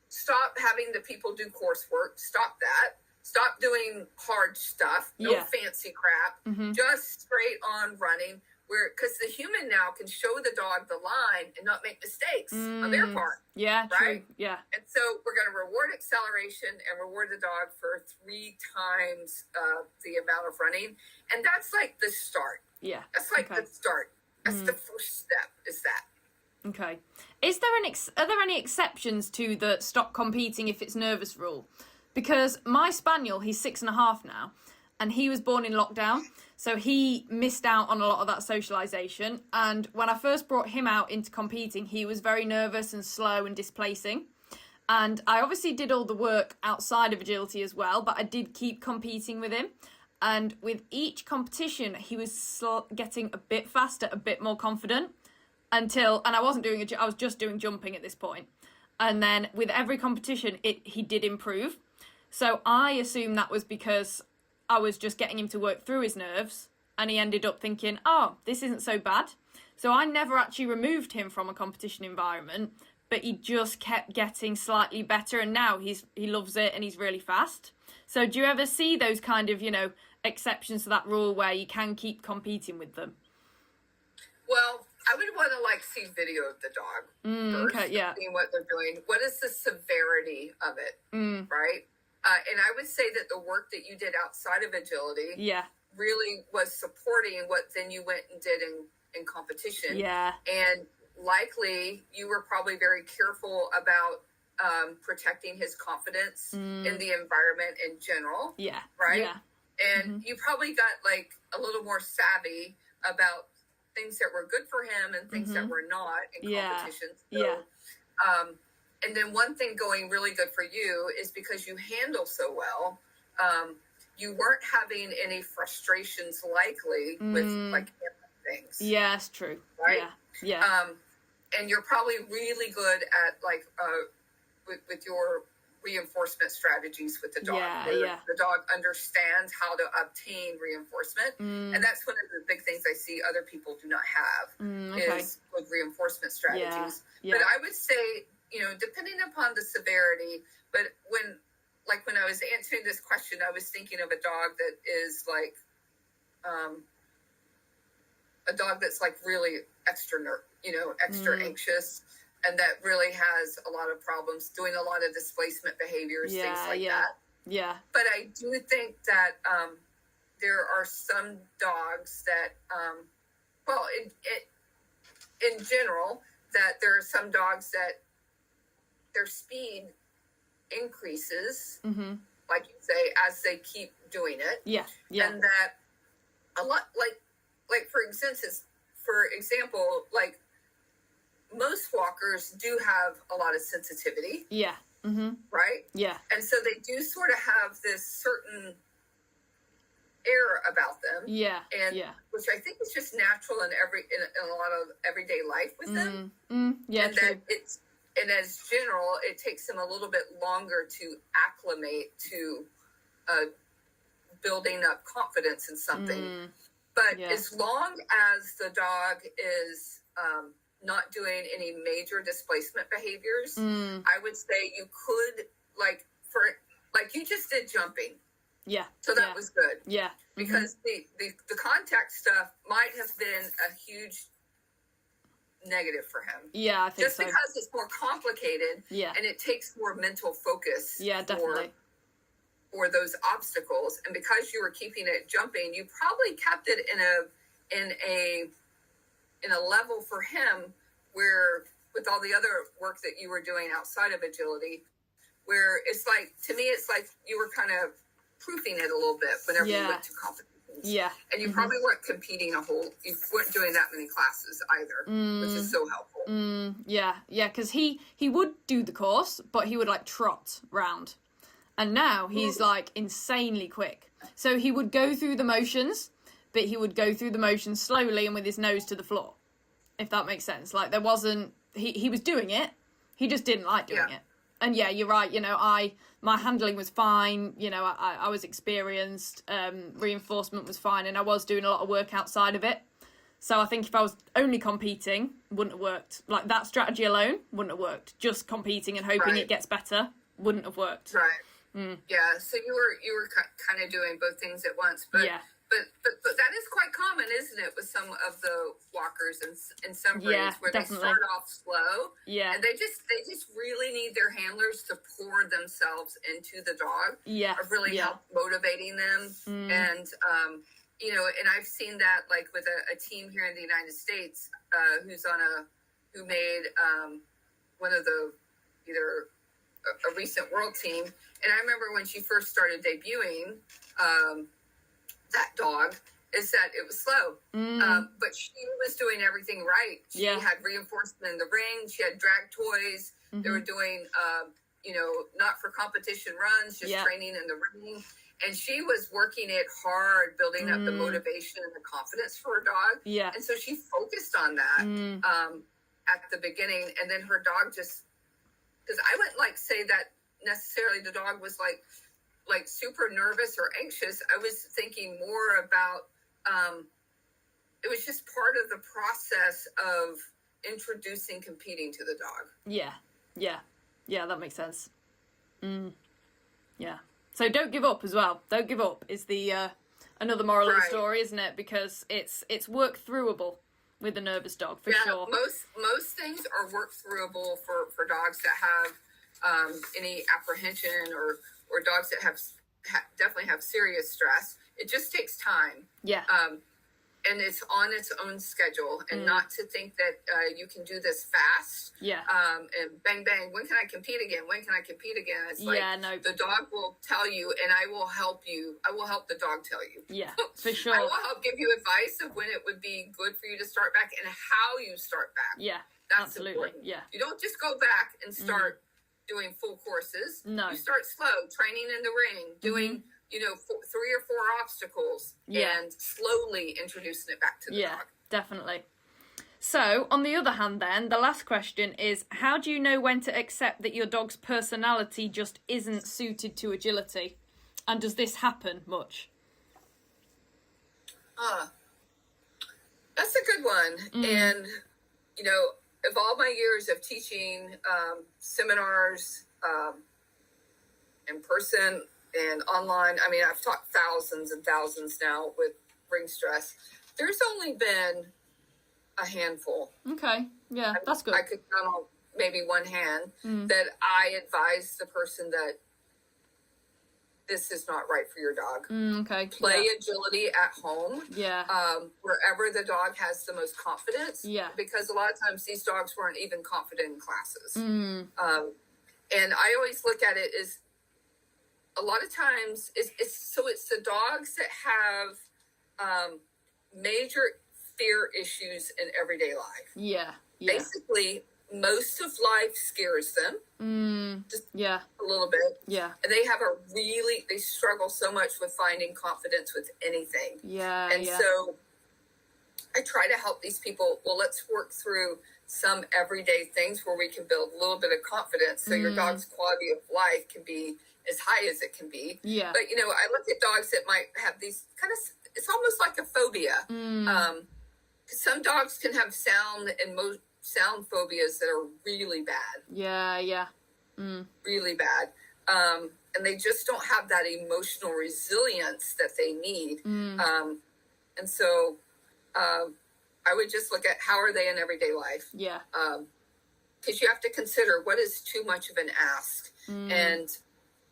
stop having the people do coursework, stop that. Stop doing hard stuff. No fancy crap. Just straight on running. Because the human now can show the dog the line and not make mistakes on their part. Yeah, right? True. Yeah. And so we're going to reward acceleration and reward the dog for 3 times the amount of running. And that's like the start. Yeah. That's like the start. That's the first step, is that. Okay. Is there are there any exceptions to the stop competing if it's nervous rule? Because my spaniel, he's 6.5 now, and he was born in lockdown, so he missed out on a lot of that socialisation. And when I first brought him out into competing, he was very nervous and slow and displacing. And I obviously did all the work outside of agility as well, but I did keep competing with him. And with each competition, he was getting a bit faster, a bit more confident. And I wasn't doing I was just doing jumping at this point. And then with every competition, he did improve. So I assume that was because I was just getting him to work through his nerves, and he ended up thinking, oh, this isn't so bad. So I never actually removed him from a competition environment, but he just kept getting slightly better, and now he loves it and he's really fast. So do you ever see those kind of, exceptions to that rule where you can keep competing with them? Well, I would want to see video of the dog first, okay, yeah. Seeing what they're doing. What is the severity of it, right? And I would say that the work that you did outside of agility really was supporting what then you went and did in competition. Yeah. And likely you were probably very careful about protecting his confidence in the environment in general. Yeah. Right? Yeah. And you probably got a little more savvy about things that were good for him and things that were not in competition. So, and then one thing going really good for you is because you handle so well, you weren't having any frustrations likely with things. Yeah, it's true. Right? Yeah. And you're probably really good at with your reinforcement strategies with the dog. The dog understands how to obtain reinforcement. And that's one of the big things I see other people do not have is with reinforcement strategies. But I would say, depending upon the severity, but when I was answering this question, I was thinking of a dog that is a dog that's really extra anxious, and that really has a lot of problems, doing a lot of displacement behaviors, things like that. Yeah. But I do think that there are some dogs that, in general, that there are some dogs that their speed increases, like you say, as they keep doing it. Yeah. Yeah. And that a lot, like for example, like most walkers do have a lot of sensitivity. Yeah. Mm-hmm. Right? Yeah. And so they do sort of have this certain air about them. Yeah. And yeah. which I think is just natural in a lot of everyday life with them. Yeah. And true. that and as general, it takes them a little bit longer to acclimate to building up confidence in something. But as long as the dog is not doing any major displacement behaviors, I would say you could, like you just did jumping. Yeah. So that was good. Yeah. Because the contact stuff might have been a huge negative for him. Yeah, I think just so. because it's more complicated. Yeah. And it takes more mental focus. Yeah, definitely. For those obstacles, and because you were keeping it jumping, you probably kept it in a level for him where, with all the other work that you were doing outside of agility, where it's like, to me, it's like you were kind of proofing it a little bit whenever you went to competitions. Yeah. And you probably weren't competing you weren't doing that many classes either, which is so helpful. Yeah, because he would do the course, but he would like trot round. And now he's like insanely quick. So he would go through the motions, but he would go through the motions slowly and with his nose to the floor, if that makes sense. Like there wasn't, he was doing it, he just didn't like doing it. And yeah, you're right, my handling was fine, I was experienced, reinforcement was fine, and I was doing a lot of work outside of it. So I think if I was only competing, wouldn't have worked. Like that strategy alone wouldn't have worked. Just competing and hoping it gets better wouldn't have worked. Right. Yeah, so you were kind of doing both things at once, but but that is quite common, isn't it, with some of the walkers in some breeds where definitely. They start off slow, and they just really need their handlers to pour themselves into the dog, or really help motivating them, and and I've seen that like with a team here in the United States who made one of the either a recent world team. And I remember when she first started debuting, that dog, is that it was slow. But she was doing everything right. She had reinforcement in the ring. She had drag toys. They were doing, not for competition runs, just training in the ring. And she was working it hard, building up the motivation and the confidence for her dog. Yeah. And so she focused on that at the beginning. And then her dog just, because I wouldn't like say that necessarily the dog was like super nervous or anxious. I was thinking more about it was just part of the process of introducing competing to the dog. Yeah, that makes sense. Yeah, so don't give up as well. Don't give up is the another moral of the story, isn't it? Because it's work throughable with a nervous dog, for sure. Most things are work throughable for dogs that have any apprehension or dogs that definitely have serious stress. It just takes time. Yeah. And it's on its own schedule, and not to think that you can do this fast. Yeah. And bang, bang, when can I compete again? When can I compete again? It's like, the dog will tell you, and I will help you. I will help the dog tell you. Yeah, for sure. I will help give you advice of when it would be good for you to start back and how you start back. Yeah, that's absolutely. Important. Yeah. You don't just go back and start doing full courses. No. You start slow, training in the ring, doing... 3 or 4 obstacles, and slowly introducing it back to the dog. Yeah, definitely. So, on the other hand then, the last question is, how do you know when to accept that your dog's personality just isn't suited to agility? And does this happen much? That's a good one. And, of all my years of teaching seminars in person and online, I mean, I've taught thousands and thousands now with ring stress. There's only been a handful. Okay, yeah, that's good. I could count on maybe one hand that I advise the person that this is not right for your dog. Okay. Play agility at home. Yeah. Wherever the dog has the most confidence. Yeah. Because a lot of times these dogs weren't even confident in classes. And I always look at it as a lot of times it's the dogs that have major fear issues in everyday life. Yeah. Basically, most of life scares them. Just a little bit. Yeah. And they struggle so much with finding confidence with anything. Yeah. So I try to help these people. Well, let's work through some everyday things where we can build a little bit of confidence so your dog's quality of life can be as high as it can be. Yeah. But, I look at dogs that might have these it's almost like a phobia. Some dogs can have sound phobias that are really bad. Yeah. Really bad. And they just don't have that emotional resilience that they need. And so I would just look at how are they in everyday life. Yeah. Because you have to consider what is too much of an ask. And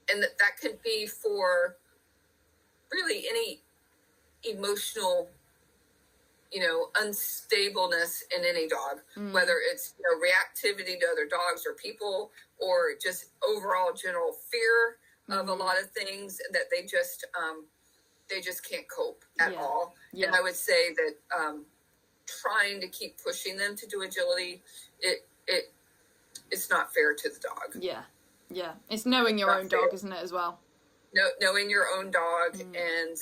that could be for really any emotional, unstableness in any dog, whether it's reactivity to other dogs or people, or just overall general fear of a lot of things that they just can't cope at all. Yeah. And I would say that trying to keep pushing them to do agility, it's not fair to the dog. Yeah. It's knowing your own dog, isn't it, as well? Knowing your own dog, and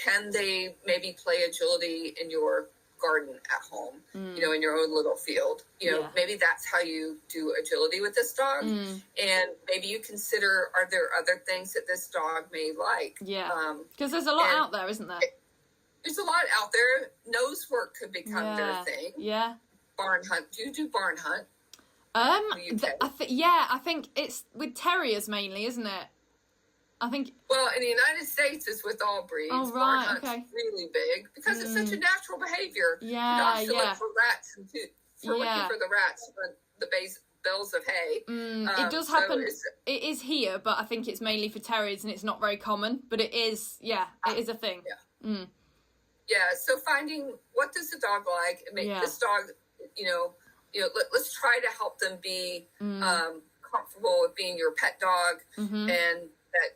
can they maybe play agility in your garden at home, in your own little field, maybe that's how you do agility with this dog. And maybe you consider, are there other things that this dog may like? Because there's a lot out there, isn't there? There's a lot out there. Nose work could become their thing. Barn hunt. Do you do barn hunt? I think it's with terriers mainly, isn't it? I think. Well, in the United States, it's with all breeds. Oh, barn right, hunt's really big because it's such a natural behavior. Yeah, look for rats and looking for the rats, the bales of hay. It does happen. It is here, but I think it's mainly for terriers, and it's not very common. But it is, it is a thing. So finding what does the dog like, and make this dog, let's try to help them be comfortable with being your pet dog, and that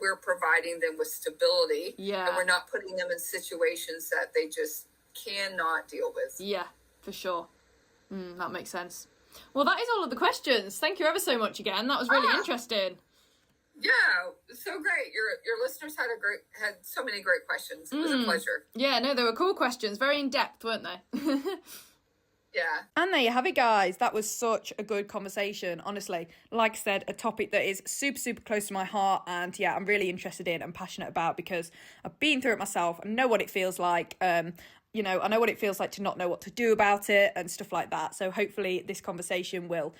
we're providing them with stability, and we're not putting them in situations that they just cannot deal with. Yeah, for sure. That makes sense. Well, that is all of the questions. Thank you ever so much again. That was really interesting. Yeah, so great. Your listeners had so many great questions. It was a pleasure. Yeah, no, they were cool questions. Very in depth, weren't they? Yeah. And there you have it, guys. That was such a good conversation. Honestly, like I said, a topic that is super, super close to my heart. And I'm really interested in and passionate about because I've been through it myself. I know what it feels like. I know what it feels like to not know what to do about it and stuff like that. So hopefully this conversation will,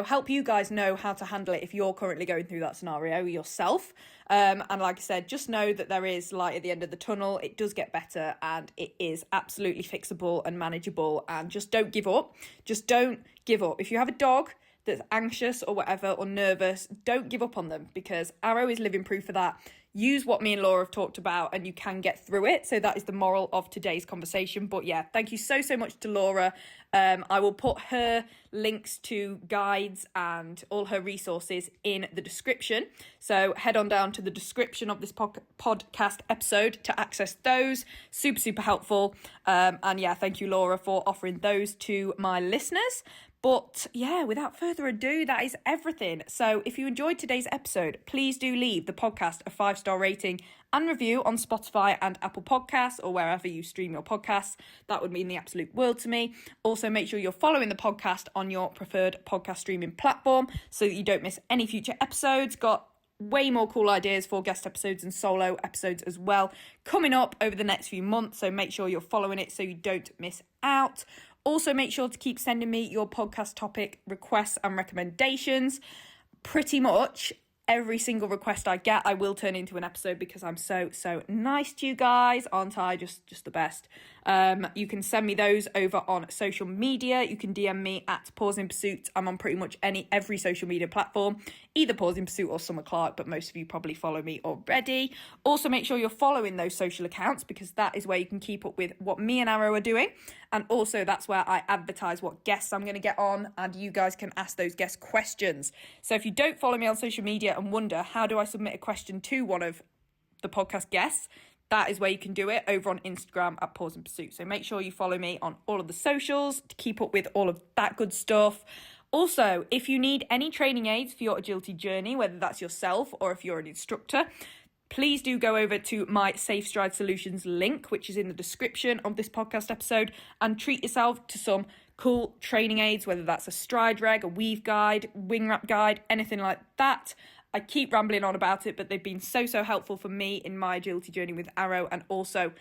help you guys know how to handle it if you're currently going through that scenario yourself. And like I said, just know that there is light at the end of the tunnel. It does get better and it is absolutely fixable and manageable. And just don't give up. Just don't give up. If you have a dog that's anxious or whatever or nervous, don't give up on them, because Arrow is living proof of that. Use what me and Laura have talked about and you can get through it. So that is the moral of today's conversation. But thank you so, so much to Laura. I will put her links to guides and all her resources in the description. So head on down to the description of this podcast episode to access those. Super, super helpful. And thank you, Laura, for offering those to my listeners. But without further ado, that is everything. So if you enjoyed today's episode, please do leave the podcast a 5-star rating and review on Spotify and Apple Podcasts or wherever you stream your podcasts. That would mean the absolute world to me. Also, make sure you're following the podcast on your preferred podcast streaming platform so that you don't miss any future episodes. Got way more cool ideas for guest episodes and solo episodes as well coming up over the next few months. So make sure you're following it so you don't miss out. Also, make sure to keep sending me your podcast topic requests and recommendations. Pretty much every single request I get, I will turn into an episode because I'm so, so nice to you guys. Aren't I? Just the best. You can send me those over on social media. You can DM me at Pause in Pursuit. I'm on pretty much every social media platform, either Pause in Pursuit or Summer Clark, but most of you probably follow me already. Also, make sure you're following those social accounts, because that is where you can keep up with what me and Arrow are doing. And also that's where I advertise what guests I'm going to get on, and you guys can ask those guest questions. So if you don't follow me on social media and wonder, how do I submit a question to one of the podcast guests, that is where you can do it, over on Instagram at Pause in Pursuit. So make sure you follow me on all of the socials to keep up with all of that good stuff. Also, if you need any training aids for your agility journey, whether that's yourself or if you're an instructor, please do go over to my Safe Stride Solutions link, which is in the description of this podcast episode, and treat yourself to some cool training aids, whether that's a stride reg, a weave guide, wing wrap guide, anything like that. I keep rambling on about it, but they've been so helpful for me in my agility journey with Arrow, and also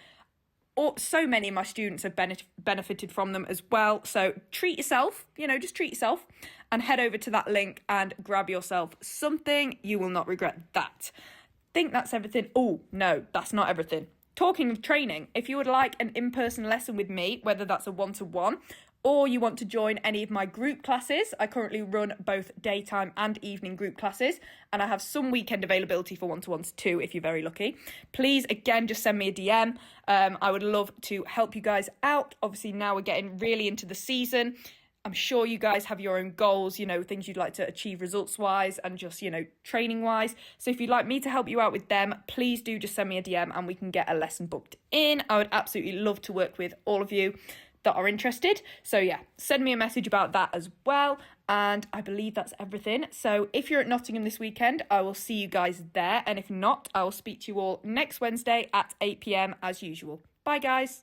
so many of my students have benefited from them as well. So treat yourself, just treat yourself, and head over to that link and grab yourself something. You will not regret that. Think that's everything. Oh, no, that's not everything. Talking of training, if you would like an in-person lesson with me, whether that's a one-to-one or you want to join any of my group classes, I currently run both daytime and evening group classes, and I have some weekend availability for one-to-ones too, if you're very lucky. Please, again, just send me a DM. I would love to help you guys out. Obviously, now we're getting really into the season. I'm sure you guys have your own goals, things you'd like to achieve results-wise and just, training-wise. So if you'd like me to help you out with them, please do just send me a DM and we can get a lesson booked in. I would absolutely love to work with all of you that are interested. So yeah, send me a message about that as well. And I believe that's everything. So if you're at Nottingham this weekend, I will see you guys there. And if not, I will speak to you all next Wednesday at 8 p.m. as usual. Bye, guys.